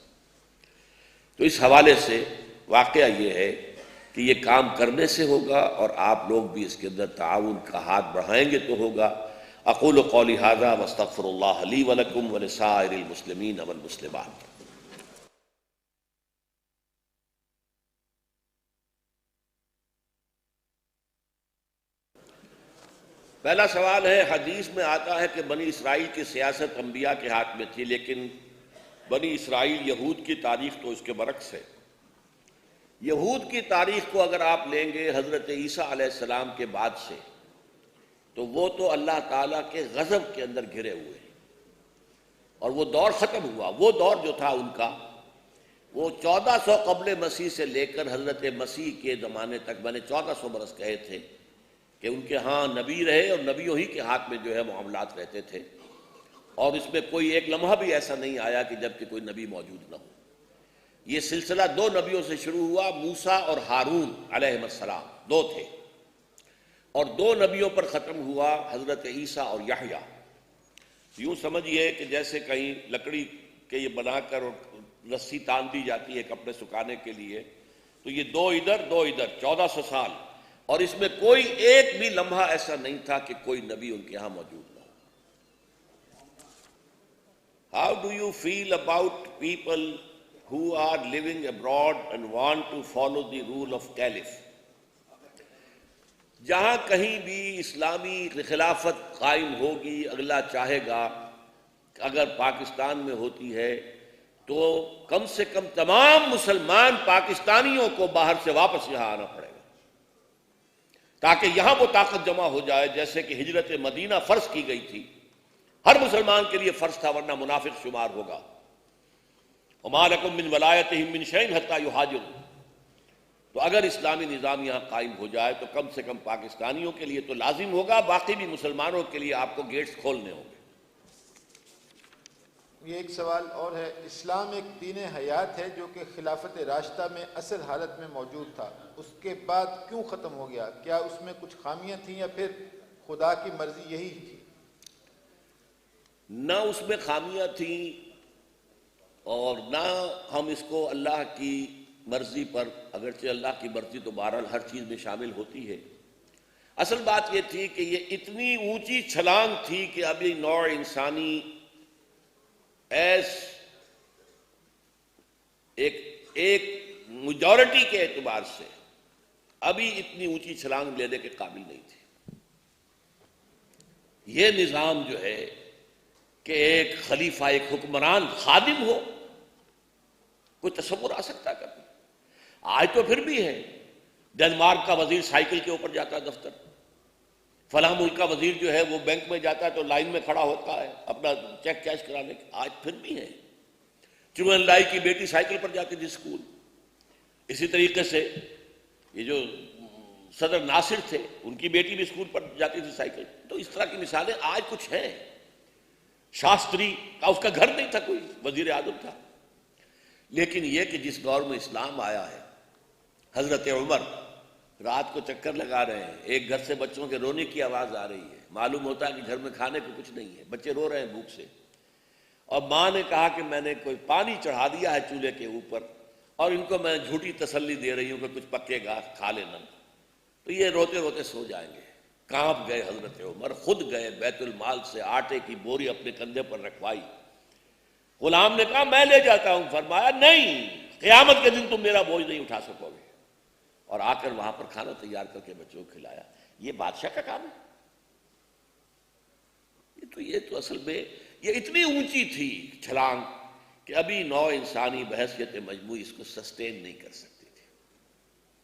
تو اس حوالے سے واقعہ یہ ہے کہ یہ کام کرنے سے ہوگا، اور آپ لوگ بھی اس کے اندر تعاون کا ہاتھ بڑھائیں گے تو ہوگا۔ اقول قولی ھذا واستغفر اللہ لی ولکم ولسائر المسلمین والمسلمات۔ پہلا سوال ہے، حدیث میں آتا ہے کہ بنی اسرائیل کی سیاست انبیاء کے ہاتھ میں تھی، لیکن بنی اسرائیل یہود کی تاریخ تو اس کے برعکس ہے۔ یہود کی تاریخ کو اگر آپ لیں گے حضرت عیسیٰ علیہ السلام کے بعد سے، تو وہ تو اللہ تعالیٰ کے غضب کے اندر گھرے ہوئے ہیں، اور وہ دور ختم ہوا۔ وہ دور جو تھا ان کا، وہ 1400 قبل مسیح سے لے کر حضرت مسیح کے زمانے تک، میں نے 1400 برس کہے تھے کہ ان کے ہاں نبی رہے، اور نبیوں ہی کے ہاتھ میں جو ہے معاملات رہتے تھے، اور اس میں کوئی ایک لمحہ بھی ایسا نہیں آیا کہ جب کہ کوئی نبی موجود نہ ہو۔ یہ سلسلہ 2 نبیوں سے شروع ہوا، موسیٰ اور ہارون علیہ السلام 2 تھے، اور 2 نبیوں پر ختم ہوا حضرت عیسیٰ اور یحییٰ۔ یوں سمجھیے کہ جیسے کہیں لکڑی کے یہ بنا کر اور رسی تان دی جاتی ہے کپڑے سکھانے کے لیے، تو یہ 2 ادھر 2 ادھر، 1400 سال، اور اس میں کوئی ایک بھی لمحہ ایسا نہیں تھا کہ کوئی نبی ان کے ہاں موجود نہ ہو۔ How do you feel about people who are living abroad and want to follow the rule of caliph؟ جہاں کہیں بھی اسلامی خلافت قائم ہوگی، اگلا چاہے گا اگر پاکستان میں ہوتی ہے تو کم سے کم تمام مسلمان پاکستانیوں کو باہر سے واپس یہاں آنا پڑے گا، تاکہ یہاں وہ طاقت جمع ہو جائے جیسے کہ ہجرت مدینہ فرض کی گئی تھی، ہر مسلمان کے لیے فرض تھا، ورنہ منافق شمار ہوگا۔ وَمَا لَكُم مِّن وَلَایَتِهِم مِّن شَيْءٍ حَتَّىٰ يُهَاجِرُوا۔ تو اگر اسلامی نظام یہاں قائم ہو جائے تو کم سے کم پاکستانیوں کے لیے تو لازم ہوگا، باقی بھی مسلمانوں کے لیے آپ کو گیٹس کھولنے ہوں گے۔ یہ ایک سوال اور ہے، اسلام ایک دین حیات ہے جو کہ خلافت راشدہ میں اصل حالت میں موجود تھا، اس کے بعد کیوں ختم ہو گیا؟ کیا اس میں کچھ خامیاں تھیں یا پھر خدا کی مرضی یہی تھی؟ نہ اس میں خامیاں تھیں، اور نہ ہم اس کو اللہ کی مرضی پر، اگرچہ اللہ کی مرضی تو بہرحال ہر چیز میں شامل ہوتی ہے۔ اصل بات یہ تھی کہ یہ اتنی اونچی چھلانگ تھی کہ ابھی نوع انسانی ایک میجورٹی کے اعتبار سے ابھی اتنی اونچی چھلانگ لینے کے قابل نہیں تھی۔ یہ نظام جو ہے کہ ایک خلیفہ، ایک حکمران خادم ہو، کوئی تصور آ سکتا کبھی؟ آج تو پھر بھی ہے، ڈنمارک کا وزیر سائیکل کے اوپر جاتا ہے دفتر، فلاں ملک کا وزیر جو ہے وہ بینک میں جاتا ہے تو لائن میں کھڑا ہوتا ہے اپنا چیک کیش کرانے کے، آج پھر بھی ہے۔ چمن لائی کی بیٹی سائیکل پر جاتی تھی اسکول، اسی طریقے سے یہ جو صدر ناصر تھے ان کی بیٹی بھی اسکول پر جاتی تھی سائیکل۔ تو اس طرح کی مثالیں آج کچھ ہیں۔ شاستری کا اس کا گھر نہیں تھا، کوئی وزیر اعظم تھا۔ لیکن یہ کہ جس دور میں اسلام آیا ہے، حضرت عمر رات کو چکر لگا رہے ہیں، ایک گھر سے بچوں کے رونے کی آواز آ رہی ہے، معلوم ہوتا ہے کہ گھر میں کھانے کو کچھ نہیں ہے، بچے رو رہے ہیں بھوک سے، اور ماں نے کہا کہ میں نے کوئی پانی چڑھا دیا ہے چولہے کے اوپر، اور ان کو میں جھوٹی تسلی دے رہی ہوں کہ کچھ پکے گا کھا لینا، تو یہ روتے روتے سو جائیں گے۔ کانپ گئے حضرت عمر، خود گئے بیت المال سے آٹے کی بوری اپنے کندھے پر رکھوائی۔ غلام نے کہا میں لے جاتا ہوں، فرمایا نہیں، قیامت کے دن تم میرا بوجھ نہیں اٹھا سکو گے، اور آ کر وہاں پر کھانا تیار کر کے بچوں کو کھلایا۔ یہ بادشاہ کا کام ہے؟ یہ تو اصل میں یہ اتنی اونچی تھی چھلانگ کہ ابھی نوع انسانی بحیثیت مجموعی اس کو سسٹین نہیں کر سکتی تھی،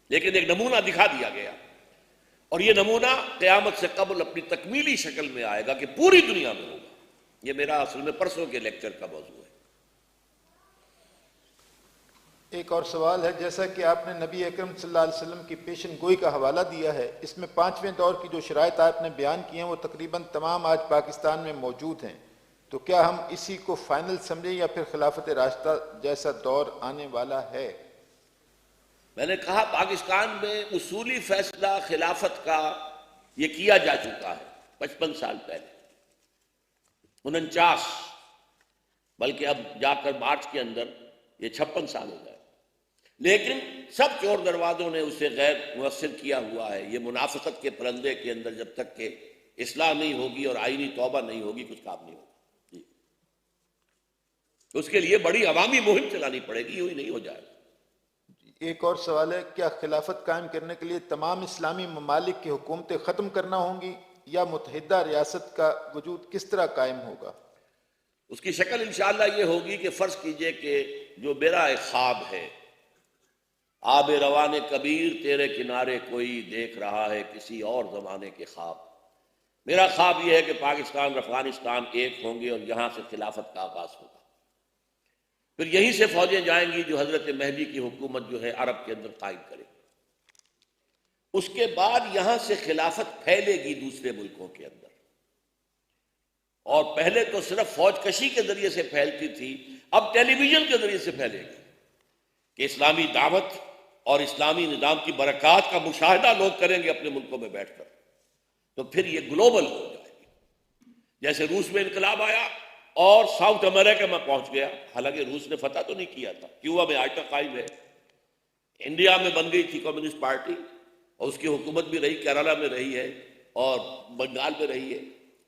لیکن ایک نمونہ دکھا دیا گیا، اور یہ نمونہ قیامت سے قبل اپنی تکمیلی شکل میں آئے گا کہ پوری دنیا میں ہوگا۔ یہ میرا اصل میں پرسوں کے لیکچر کا موضوع ہے۔ ایک اور سوال ہے، جیسا کہ آپ نے نبی اکرم صلی اللہ علیہ وسلم کی پیشن گوئی کا حوالہ دیا ہے، اس میں 5ویں دور کی جو شرائط آپ نے بیان کی ہیں وہ تقریباً تمام آج پاکستان میں موجود ہیں، تو کیا ہم اسی کو فائنل سمجھیں یا پھر خلافت راشدہ جیسا دور آنے والا ہے؟ میں نے کہا پاکستان میں اصولی فیصلہ خلافت کا یہ کیا جا چکا ہے 55 سال پہلے، 49، بلکہ اب جا کر مارچ کے اندر یہ 56 سال ہو گئے، لیکن سب چور دروازوں نے اسے غیر مؤثر کیا ہوا ہے۔ یہ منافقت کے پرندے کے اندر جب تک کہ اصلاح نہیں ہوگی اور آئینی توبہ نہیں ہوگی کچھ کام نہیں ہوگا جی۔ اس کے لیے بڑی عوامی مہم چلانی پڑے گی، یوں ہی نہیں ہو جائے گا۔ ایک اور سوال ہے، کیا خلافت قائم کرنے کے لیے تمام اسلامی ممالک کی حکومتیں ختم کرنا ہوں گی یا متحدہ ریاست کا وجود کس طرح قائم ہوگا؟ اس کی شکل انشاءاللہ یہ ہوگی کہ فرض کیجئے کہ جو میرا ایک خواب ہے، آب روان کبیر تیرے کنارے کوئی دیکھ رہا ہے کسی اور زمانے کے خواب، میرا خواب یہ ہے کہ پاکستان اور افغانستان ایک ہوں گے اور یہاں سے خلافت کا آغاز ہوگا، پھر یہیں سے فوجیں جائیں گی جو حضرت مہدی کی حکومت جو ہے عرب کے اندر قائم کرے، اس کے بعد یہاں سے خلافت پھیلے گی دوسرے ملکوں کے اندر، اور پہلے تو صرف فوج کشی کے ذریعے سے پھیلتی تھی، اب ٹیلی ویژن کے ذریعے سے پھیلے گی کہ اسلامی دعوت اور اسلامی نظام کی برکات کا مشاہدہ لوگ کریں گے اپنے ملکوں میں بیٹھ کر، تو پھر یہ گلوبل ہو جائے گی۔ جیسے روس میں انقلاب آیا اور ساؤتھ امریکہ میں پہنچ گیا، حالانکہ روس نے فتح تو نہیں کیا تھا، کیوبا میں آج تک قائم ہے، انڈیا میں بن گئی تھی کمیونسٹ پارٹی اور اس کی حکومت بھی رہی، کیرالہ میں رہی ہے اور بنگال میں رہی ہے،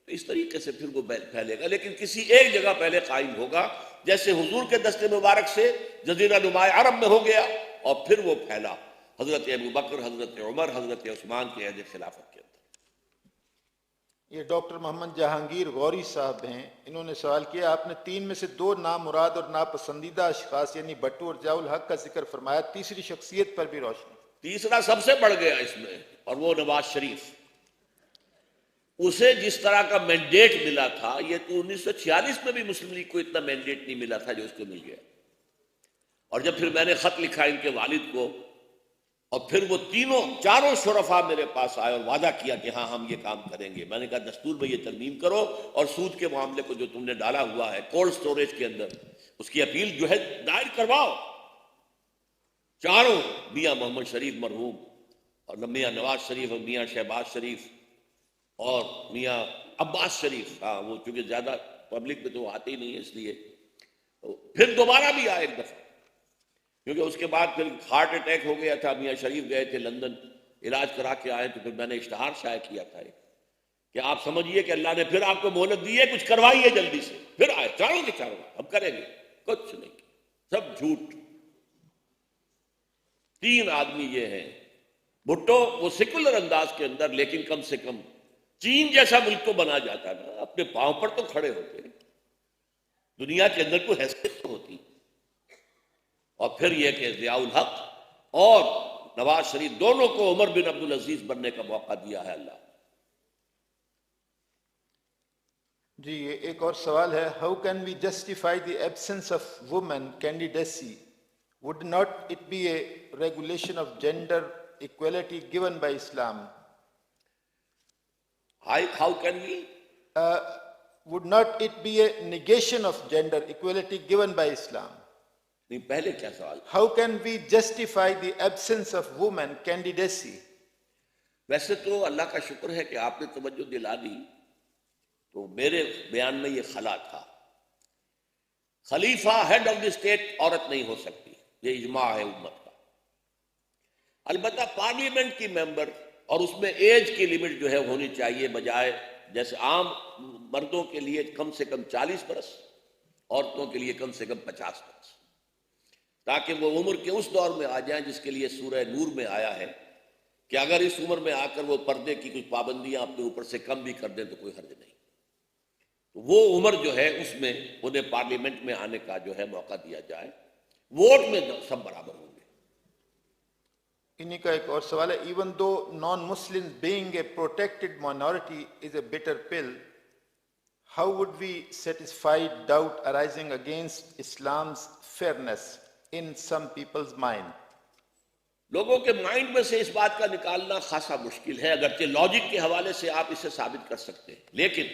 تو اس طریقے سے پھر وہ پھیلے گا، لیکن کسی ایک جگہ پہلے قائم ہوگا، جیسے حضور کے دست مبارک سے جزیرہ نماء عرب میں ہو گیا اور پھر وہ پھیلا حضرت ابوبکر، حضرت عمر، حضرت عثمان کے عہد خلافت کے اندر۔ یہ ڈاکٹر محمد جہانگیر غوری صاحب ہیں، انہوں نے سوال کیا، آپ نے 3 میں سے 2 نامراد اور ناپسندیدہ اشخاص یعنی بھٹو اور ضیاء الحق کا ذکر فرمایا، تیسری شخصیت پر بھی روشنی۔ تیسرا سب سے بڑھ گیا اس میں، اور وہ نواز شریف، اسے جس طرح کا مینڈیٹ ملا تھا، یہ تو 1946 میں بھی مسلم لیگ کو اتنا مینڈیٹ نہیں ملا تھا جو اس کو مل گیا، اور جب پھر میں نے خط لکھا ان کے والد کو اور پھر وہ چاروں شرفاء میرے پاس آئے اور وعدہ کیا کہ ہاں ہم یہ کام کریں گے، میں نے کہا دستور میں یہ ترمیم کرو اور سود کے معاملے کو جو تم نے ڈالا ہوا ہے کولڈ سٹوریج کے اندر اس کی اپیل جو ہے دائر کرواؤ۔ چاروں، میاں محمد شریف مرحوم اور میاں نواز شریف اور میاں شہباز شریف اور میاں عباس شریف، ہاں وہ چونکہ زیادہ پبلک میں تو آتے ہی نہیں ہے اس لیے، پھر دوبارہ بھی آئے ایک دفعہ، کیونکہ اس کے بعد پھر ہارٹ اٹیک ہو گیا تھا، میاں شریف گئے تھے لندن علاج کرا کے آئے، تو پھر میں نے اشتہار شائع کیا تھا کہ آپ سمجھیے کہ اللہ نے پھر آپ کو مہلت دی ہے، کچھ کروائیے جلدی سے، پھر آئے چاروں کے چاروں، ہم کریں گے، کچھ نہیں، سب جھوٹ۔ 3 آدمی یہ ہیں، بھٹو وہ سیکولر انداز کے اندر، لیکن کم سے کم چین جیسا ملک تو بنا جاتا نا، اپنے پاؤں پر تو کھڑے ہوتے، دنیا کے اندر کوئی حیثیت تو ہوتی، اور پھر یہ کہ ضیاء الحق اور نواز شریف دونوں کو عمر بن عبدالعزیز بننے کا موقع دیا ہے اللہ۔ جی یہ ایک اور سوال ہے، how can we justify the absence of women candidacy? Would not it be a regulation of gender equality given by Islam? How can we would not it be a negation of gender equality given by Islam? نہیں، پہلے کیا سوال؟ How can we justify the absence of women candidacy? ویسے تو اللہ کا شکر ہے کہ آپ نے توجہ دلا دی، تو میرے بیان میں یہ خلا تھا، خلیفہ ہیڈ آف دی اسٹیٹ عورت نہیں ہو سکتی، یہ اجماع ہے امت کا، البتہ پارلیمنٹ کی ممبر، اور اس میں ایج کی لمٹ جو ہے ہونی چاہیے، بجائے جیسے عام مردوں کے لیے کم سے کم 40 برس، عورتوں کے لیے کم سے کم 50 برس، تاکہ وہ عمر کے اس دور میں آ جائیں جس کے لیے سورہ نور میں آیا ہے کہ اگر اس عمر میں آ کر وہ پردے کی کچھ پابندیاں اپنے اوپر سے کم بھی کر دیں تو کوئی حرج نہیں، تو وہ عمر جو ہے اس میں انہیں پارلیمنٹ میں آنے کا جو ہے موقع دیا جائے، ووٹ میں سب برابر ہوں گے۔ انہی کا ایک اور سوال ہے، even though non-Muslims being a protected minority is a bitter pill, how would we satisfy doubt arising against Islam's fairness? in some people's mind. لوگوں کے مائنڈ میں سے اس بات کا نکالنا خاصا مشکل ہے، اگرچہ لاجک کے حوالے سے آپ اسے ثابت کر سکتے ہیں، لیکن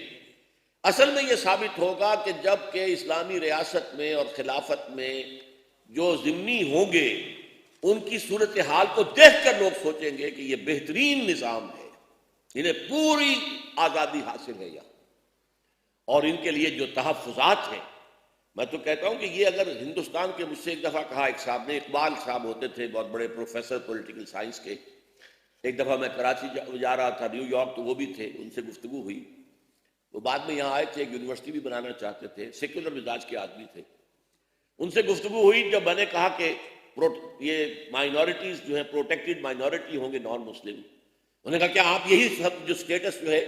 اصل میں یہ ثابت ہوگا کہ جب کہ اسلامی ریاست میں اور خلافت میں جو ضمنی ہوں گے ان کی صورتحال کو دیکھ کر لوگ سوچیں گے کہ یہ بہترین نظام ہے، انہیں پوری آزادی حاصل ہے یہاں، اور ان کے لیے جو تحفظات ہیں، میں تو کہتا ہوں کہ یہ اگر ہندوستان کے، مجھ سے ایک دفعہ کہا ایک صاحب نے، اقبال صاحب ہوتے تھے بہت بڑے پروفیسر پولیٹیکل سائنس کے، ایک دفعہ میں کراچی جا رہا تھا، نیو یارک، تو وہ بھی تھے، ان سے گفتگو ہوئی، وہ بعد میں یہاں آئے تھے، ایک یونیورسٹی بھی بنانا چاہتے تھے، سیکولر مزاج کے آدمی تھے، ان سے گفتگو ہوئی جب میں نے کہا کہ یہ مائنورٹیز جو ہیں پروٹیکٹڈ مائنورٹی ہوں گے نان مسلم، انہوں نے کہا کیا آپ یہی سب جو اسٹیٹس جو ہے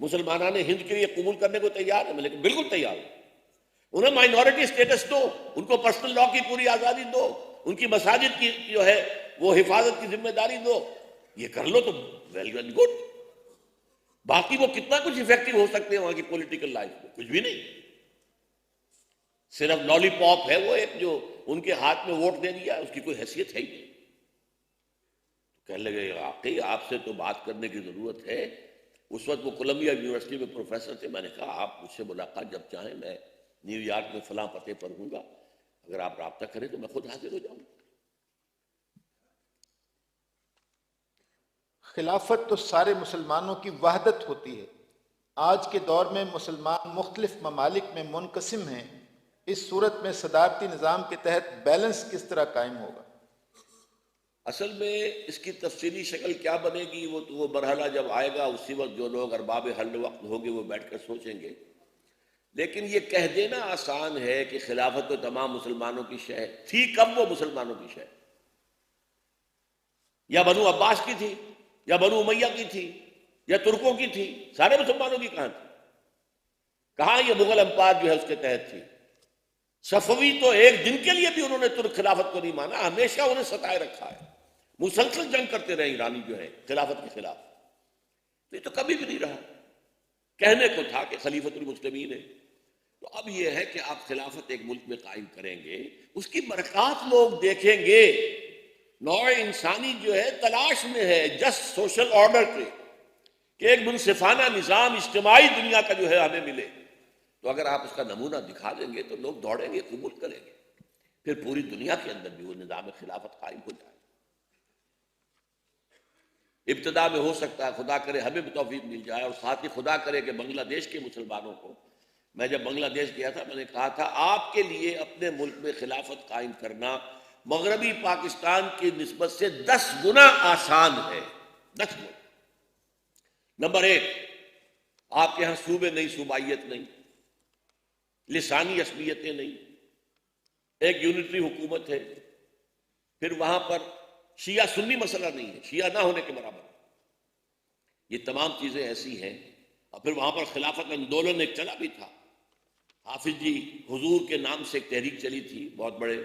مسلمانان ہند کے لیے قبول کرنے کو تیار ہیں؟ میں نے کہا بالکل تیار ہوں، انہیں مائنورٹی اسٹیٹس دو، ان کو پرسنل لا کی پوری آزادی دو، ان کی مساجد کی جو ہے وہ حفاظت کی ذمہ داری دو، یہ کر لو تو ویل اینڈ گڈ، باقی وہ کتنا کچھ افیکٹو ہو سکتے ہیں وہاں کی پولیٹیکل لائف میں، کچھ بھی نہیں، صرف لالی پاپ ہے وہ ایک جو ان کے ہاتھ میں ووٹ دے دیا، اس کی کوئی حیثیت ہے ہی نہیں۔ کہنے لگے واقعی آپ سے تو بات کرنے کی ضرورت ہے، اس وقت وہ کولمبیا یونیورسٹی میں پروفیسر تھے، میں نے کہا آپ مجھ سے ملاقات جب چاہیں، میں نیو یارک میں فلاں پتے پر ہوں گا، اگر آپ رابطہ کریں تو میں خود حاضر ہو جاؤں گا۔ خلافت تو سارے مسلمانوں کی وحدت ہوتی ہے، آج کے دور میں مسلمان مختلف ممالک میں منقسم ہیں، اس صورت میں صدارتی نظام کے تحت بیلنس کس طرح قائم ہوگا؟ اصل میں اس کی تفصیلی شکل کیا بنے گی وہ مرحلہ جب آئے گا، اسی وقت جو لوگ ارباب حل وقت ہوں گے وہ بیٹھ کر سوچیں گے، لیکن یہ کہہ دینا آسان ہے کہ خلافت تو تمام مسلمانوں کی شے ہے، تھی کب وہ مسلمانوں کی شے؟ یا بنو عباس کی تھی، یا بنو امیہ کی تھی، یا ترکوں کی تھی، سارے مسلمانوں کی کہاں تھی؟ کہاں یہ مغل امپائر جو ہے اس کے تحت تھی؟ صفوی تو ایک دن کے لیے بھی انہوں نے ترک خلافت کو نہیں مانا، ہمیشہ انہیں ستائے رکھا ہے، مسلسل جنگ کرتے رہے ایرانی جو ہے خلافت کے خلاف، یہ تو کبھی بھی نہیں رہا، کہنے کو تھا کہ خلیفۃ المسلمین ہے۔ تو اب یہ ہے کہ آپ خلافت ایک ملک میں قائم کریں گے، اس کی برکات لوگ دیکھیں گے، نوع انسانی جو ہے تلاش میں ہے جسٹ سوشل آرڈر کے، کہ ایک منصفانہ نظام اجتماعی دنیا کا جو ہے ہمیں ملے، تو اگر آپ اس کا نمونہ دکھا دیں گے تو لوگ دوڑیں گے، قبول کریں گے، پھر پوری دنیا کے اندر بھی وہ نظام خلافت قائم ہو جائے۔ ابتدا میں ہو سکتا ہے خدا کرے ہمیں بھی توفیق مل جائے، اور ساتھ ہی خدا کرے کہ بنگلہ دیش کے مسلمانوں کو، میں جب بنگلہ دیش گیا تھا میں نے کہا تھا آپ کے لیے اپنے ملک میں خلافت قائم کرنا مغربی پاکستان کی نسبت سے 10 گنا آسان ہے، 10 گنا۔ نمبر 1، آپ کے ہاں صوبے نہیں، صوبائیت نہیں، لسانی عصبیتیں نہیں، ایک یونٹری حکومت ہے، پھر وہاں پر شیعہ سنی مسئلہ نہیں ہے، شیعہ نہ ہونے کے برابر، یہ تمام چیزیں ایسی ہیں، اور پھر وہاں پر خلافت آندولن ایک چلا بھی تھا، حافظ جی حضور کے نام سے ایک تحریک چلی تھی بہت بڑے،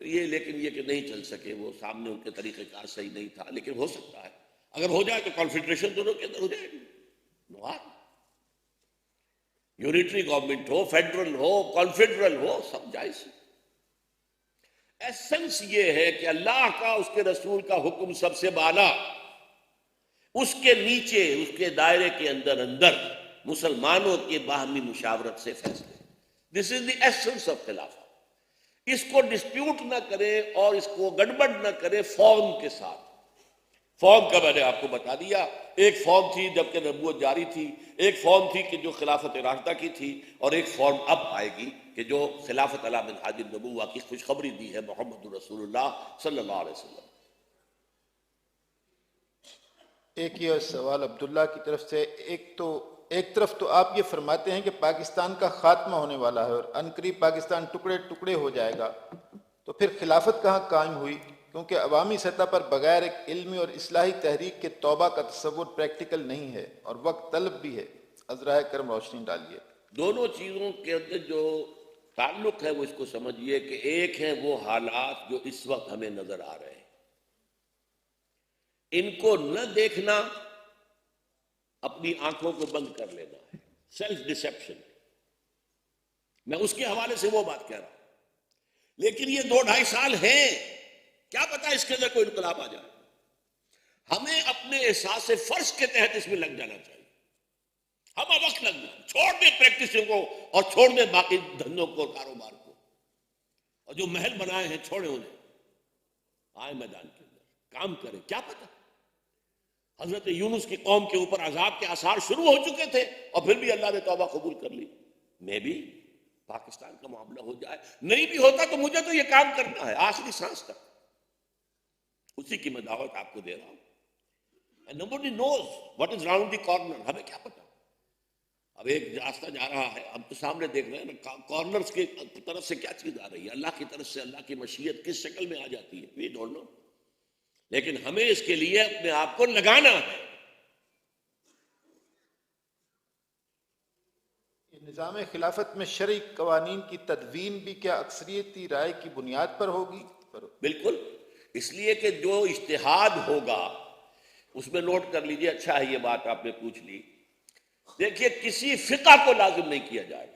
تو یہ لیکن یہ کہ نہیں چل سکے، وہ سامنے ان کے طریقہ کار صحیح نہیں تھا، لیکن ہو سکتا ہے اگر ہو جائے تو کانفیڈریشن دونوں کے اندر ہو جائے گی، یونٹری گورنمنٹ ہو، فیڈرل ہو، کانفیڈرل ہو، سب جائز ہے۔ ایسنس یہ ہے کہ اللہ کا، اس کے رسول کا حکم سب سے بالا، اس کے نیچے، اس کے دائرے کے اندر مسلمانوں کے باہمی مشاورت سے فیصلے، دس از دی ایسنس آف خلافہ۔ اس کو ڈسپیوٹ نہ کرے اور اس کو گڑبڑ نہ کرے فارم کے ساتھ۔ فارم کا میں نے آپ کو بتا دیا، ایک فارم تھی جبکہ نبوت جاری تھی، ایک فارم تھی کہ جو خلافت راشدہ کی تھی، اور ایک فارم اب آئے گی کہ جو خلافت علی منہاج النبوہ کی خوشخبری دی ہے محمد رسول اللہ صلی اللہ علیہ وسلم۔ ایک یہ سوال عبداللہ کی طرف سے، ایک طرف تو آپ یہ فرماتے ہیں کہ پاکستان کا خاتمہ ہونے والا ہے اور عنقریب پاکستان ٹکڑے ٹکڑے ہو جائے گا، تو پھر خلافت کہاں قائم ہوئی؟ کیونکہ عوامی سطح پر بغیر ایک علمی اور اصلاحی تحریک کے توبہ کا تصور پریکٹیکل نہیں ہے اور وقت طلب بھی ہے۔ عذرائے کرم روشنی ڈالیے۔ دونوں چیزوں کے اندر جو تعلق ہے وہ اس کو سمجھیے کہ ایک ہے وہ حالات جو اس وقت ہمیں نظر آ رہے ہیں، ان کو نہ دیکھنا اپنی آنکھوں کو بند کر لینا ہے، سیلف ڈسیپشن، میں اس کے حوالے سے وہ بات کہہ رہا ہوں۔ لیکن یہ 2-2.5 سال ہیں، کیا پتا اس کے اندر کوئی انقلاب آ جائے۔ ہمیں اپنے احساس فرض کے تحت اس میں لگ جانا چاہیے، ہم وقت لگ جائیں، چھوڑ دیں پریکٹسوں کو اور چھوڑ دیں باقی دھندوں کو اور کاروبار کو، اور جو محل بنائے ہیں چھوڑیں انہیں، آئے میدان کے اندر کام کریں۔ کیا پتا حضرت یونس کی قوم کے اوپر عذاب کے آثار شروع ہو چکے تھے اور پھر بھی اللہ نے توبہ قبول کر لی۔ میں بھی پاکستان کا معاملہ ہو جائے، نہیں بھی ہوتا تو مجھے تو یہ کام کرنا ہے آخری سانس تک، اسی کی میں دعوت آپ کو دے رہا ہوں۔ And nobody knows what is round the corner، ہمیں کیا پتا۔ اب ایک راستہ جا رہا ہے، ہم تو سامنے دیکھ رہے ہیں نا کارنرز کی طرف سے کیا چیز آ رہی ہے، اللہ کی طرف سے اللہ کی مشیت کس شکل میں آ جاتی ہے، we don't know۔ لیکن ہمیں اس کے لیے اپنے آپ کو لگانا ہے۔ نظام خلافت میں شرعی قوانین کی تدوین بھی کیا اکثریتی رائے کی بنیاد پر ہوگی؟ بالکل، اس لیے کہ جو اجتہاد ہوگا اس میں نوٹ کر لیجئے، اچھا ہے یہ بات آپ نے پوچھ لی۔ دیکھیے کسی فقہ کو لازم نہیں کیا جائے،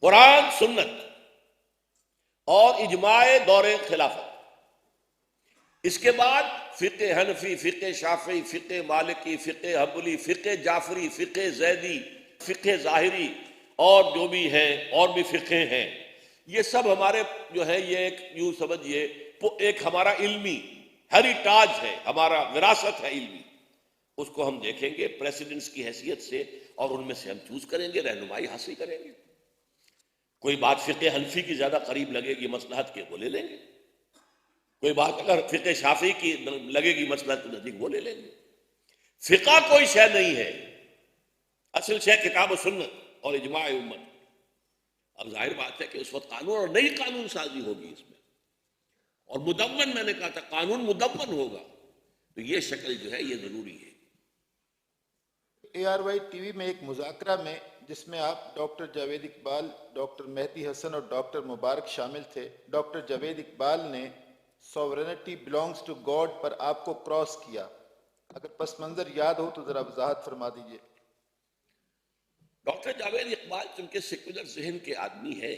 قرآن سنت اور اجماع دور خلافت، اس کے بعد فقہ حنفی، فقہ شافعی، فقہ مالکی، فقہ حنبلی، فقہ جعفری، فقہ زیدی، فقہ ظاہری اور جو بھی ہیں اور بھی فقہ ہیں، یہ سب ہمارے جو ہے یہ ایک یوں سمجھیے ایک ہمارا علمی ہیریٹاج ہے، ہمارا وراثت ہے علمی، اس کو ہم دیکھیں گے پریسیڈنٹس کی حیثیت سے اور ان میں سے ہم چوز کریں گے، رہنمائی حاصل کریں گے۔ کوئی بات فقہ حنفی کی زیادہ قریب لگے گی مصلحت کے، وہ لے لیں گے، کوئی بات اگر فقہ شافعی کی لگے گی مصلحت کے نزدیک، وہ لے لیں گے۔ فقہ کوئی شے نہیں ہے، اصل شے کتاب و سنت اور اجماع امت۔ اب ظاہر بات ہے کہ اس وقت قانون اور نئی قانون سازی ہوگی اس میں، اور مدون، میں نے کہا تھا قانون مدون ہوگا، تو یہ شکل جو ہے یہ ضروری ہے۔ ARY ٹی وی میں ایک مذاکرہ میں جس میں آپ ڈاکٹر جاوید اقبال، ڈاکٹر مہدی حسن اور ڈاکٹر مبارک شامل تھے، ڈاکٹر جاوید اقبال نے سوورنٹی بلانگز ٹو گاڈ پر آپ کو کراس کیا، اگر پس منظر یاد ہو تو ذرا وضاحت فرما دیجئے۔ ڈاکٹر جاوید اقبال چونکہ سیکولر ذہن کے آدمی ہے،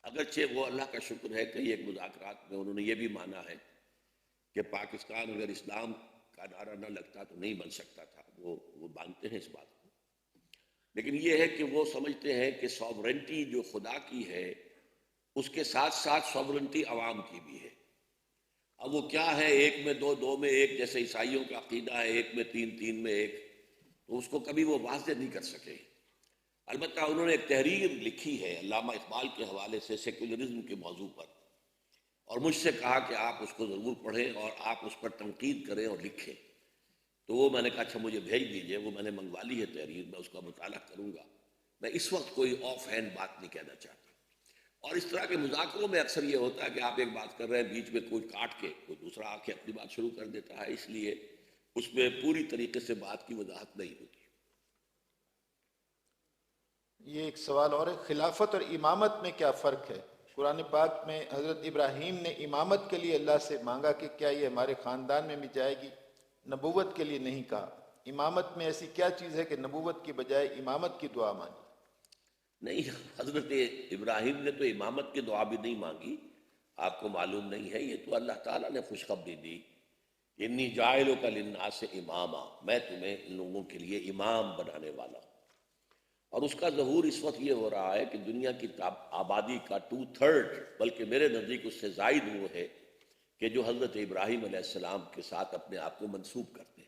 اگرچہ وہ اللہ کا شکر ہے کہ ایک مذاکرات میں انہوں نے یہ بھی مانا ہے کہ پاکستان اگر اسلام کا نعرہ نہ لگتا تو نہیں بن سکتا تھا، وہ مانتے ہیں اس بات کو، لیکن یہ ہے کہ وہ سمجھتے ہیں کہ سوورنٹی جو خدا کی ہے اس کے ساتھ ساتھ سوورنٹی عوام کی بھی ہے۔ اب وہ کیا ہے، ایک میں دو، دو میں ایک، جیسے عیسائیوں کا عقیدہ ہے ایک میں تین، تین میں ایک، تو اس کو کبھی وہ واضح نہیں کر سکے۔ البتہ انہوں نے ایک تحریر لکھی ہے علامہ اقبال کے حوالے سے سیکولرزم کے موضوع پر، اور مجھ سے کہا کہ آپ اس کو ضرور پڑھیں اور آپ اس پر تنقید کریں اور لکھیں، تو وہ میں نے کہا اچھا مجھے بھیج دیجئے، وہ میں نے منگوا لی ہے تحریر، میں اس کا مطالعہ کروں گا۔ میں اس وقت کوئی آف ہینڈ بات نہیں کہنا چاہتا، اور اس طرح کے مذاکروں میں اکثر یہ ہوتا ہے کہ آپ ایک بات کر رہے ہیں، بیچ میں کوئی کاٹ کے کوئی دوسرا آ کے اپنی بات شروع کر دیتا ہے، اس لیے اس میں پوری طریقے سے بات کی وضاحت نہیں ہوتی۔ یہ ایک سوال اور ہے، خلافت اور امامت میں کیا فرق ہے؟ قرآن پاک میں حضرت ابراہیم نے امامت کے لیے اللہ سے مانگا کہ کیا یہ ہمارے خاندان میں بھی جائے گی، نبوت کے لیے نہیں کہا۔ امامت میں ایسی کیا چیز ہے کہ نبوت کی بجائے امامت کی دعا مانگی؟ نہیں، حضرت ابراہیم نے تو امامت کی دعا بھی نہیں مانگی، آپ کو معلوم نہیں ہے، یہ تو اللہ تعالیٰ نے خوشخبری دی، انی جاعلک للناس اماما، میں تمہیں ان لوگوں کے لیے امام بنانے والا ہوں۔ اور اس کا ظہور اس وقت یہ ہو رہا ہے کہ دنیا کی آبادی کا 2/3، بلکہ میرے نزدیک اس سے زائد وہ ہے کہ جو حضرت ابراہیم علیہ السلام کے ساتھ اپنے آپ کو منسوب کرتے ہیں۔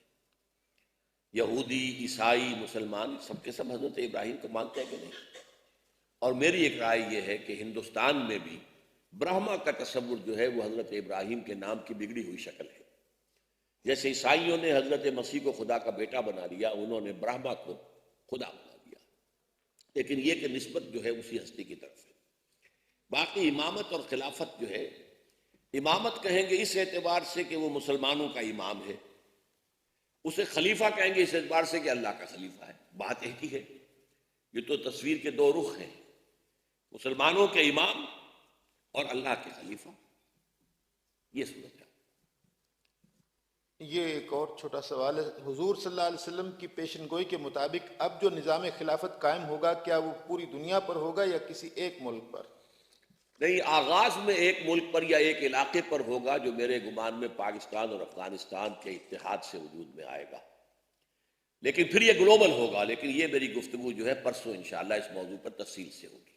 یہودی، عیسائی، مسلمان سب کے سب حضرت ابراہیم کو مانتے ہیں کہ نہیں؟ اور میری ایک رائے یہ ہے کہ ہندوستان میں بھی برہما کا تصور جو ہے وہ حضرت ابراہیم کے نام کی بگڑی ہوئی شکل ہے۔ جیسے عیسائیوں نے حضرت مسیح کو خدا کا بیٹا بنا لیا، انہوں نے برہما کو خدا بنا لیا، لیکن یہ کہ نسبت جو ہے اسی ہستی کی طرف ہے۔ باقی امامت اور خلافت جو ہے، امامت کہیں گے اس اعتبار سے کہ وہ مسلمانوں کا امام ہے، اسے خلیفہ کہیں گے اس اعتبار سے کہ اللہ کا خلیفہ ہے۔ بات ایک ہی ہے، یہ تو تصویر کے دو رخ ہیں، مسلمانوں کے امام اور اللہ کے خلیفہ، یہ صورت ہے۔ یہ ایک اور چھوٹا سوال ہے، حضور صلی اللہ علیہ وسلم کی پیشن گوئی کے مطابق اب جو نظام خلافت قائم ہوگا کیا وہ پوری دنیا پر ہوگا یا کسی ایک ملک پر؟ نہیں، آغاز میں ایک ملک پر یا ایک علاقے پر ہوگا جو میرے گمان میں پاکستان اور افغانستان کے اتحاد سے وجود میں آئے گا، لیکن پھر یہ گلوبل ہوگا. لیکن یہ میری گفتگو جو ہے پرسوں انشاءاللہ اس موضوع پر تفصیل سے ہوگی.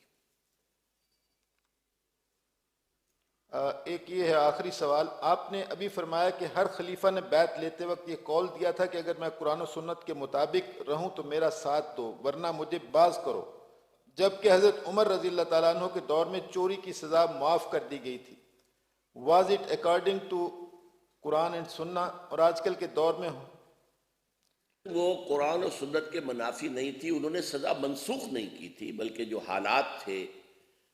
ایک یہ ہے آخری سوال. آپ نے ابھی فرمایا کہ ہر خلیفہ نے بیعت لیتے وقت یہ قول دیا تھا کہ اگر میں قرآن و سنت کے مطابق رہوں تو میرا ساتھ دو ورنہ مجھے باز کرو، جبکہ حضرت عمر رضی اللہ تعالیٰ عنہ کے دور میں چوری کی سزا معاف کر دی گئی تھی. Was it according to Quran and Sunnah? اور آج کل کے دور میں وہ قرآن و سنت کے منافی نہیں تھی، انہوں نے سزا منسوخ نہیں کی تھی، بلکہ جو حالات تھے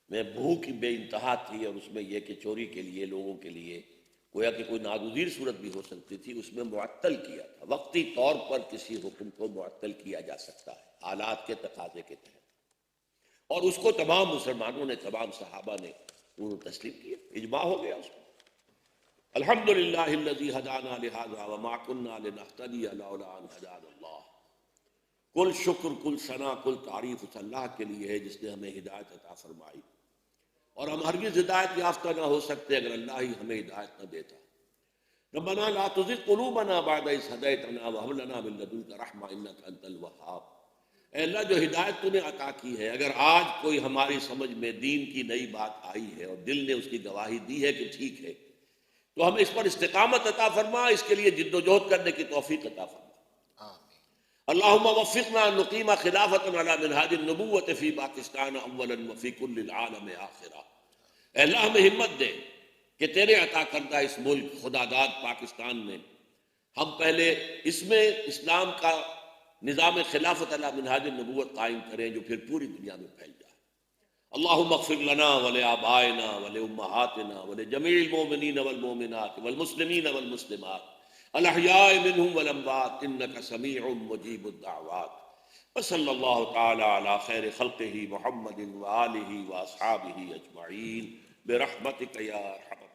میں بھوک کی بے انتہا تھی، اور اس میں یہ کہ چوری کے لیے لوگوں کے لیے گویا کہ کوئی ناگزیر صورت بھی ہو سکتی تھی، اس میں معطل کیا تھا. وقتی طور پر کسی حکم کو معطل کیا جا سکتا ہے حالات کے تقاضے کے تحت، اور اس کو تمام مسلمانوں نے، تمام صحابہ نے انہوں نے تسلیم کیا، اجماع ہو گیا اس کو. الحمدللہ الذی ہدانا لہذا وما کنا لنہتدی لولا ان ہدانا اللہ. کل شکر، کل ثنا، کل تعریف اس اللہ کے لیے ہے جس نے ہمیں ہدایت عطا فرمائی، اور ہم ہرگز ہدایت یافتہ نہ ہو سکتے اگر اللہ ہی ہمیں ہدایت نہ دیتا. ربنا لا تزغ قلوبنا بعد اذ ہدیتنا وہب لنا من لدنک رحمہ انک انت الوہاب. اے اللہ، جو ہدایت تو نے عطا کی ہے، اگر آج کوئی ہماری سمجھ میں دین کی نئی بات آئی ہے اور دل نے اس کی گواہی دی ہے کہ ٹھیک ہے، تو ہمیں اس پر استقامت عطا فرما، اس کے لیے جد و جہد کرنے کی توفیق عطا فرما. اللہم وفقنا ان نقیم خلافۃ علی منہاج النبوۃ فی پاکستان اولا وفی کل العالم آخرا. اے اللہ، ہمیں ہمت دے کہ تیرے عطا کردہ اس ملک خدا داد پاکستان میں ہم پہلے اس میں اسلام کا نظام خلافت علی منہاج النبوت قائم کریں جو پھر پوری دنیا میں پھیل جائے. اللہم اغفر لنا ولآبائنا ولأمہاتنا ولجمیع المؤمنین والمؤمنات والمسلمین والمسلمات الاحیاء منہم والاموات انک سمیع مجیب الدعوات. وصلی اللہ تعالی علی خیر خلقہ محمد وآلہ واصحابہ اجمعین برحمتک یا ارحم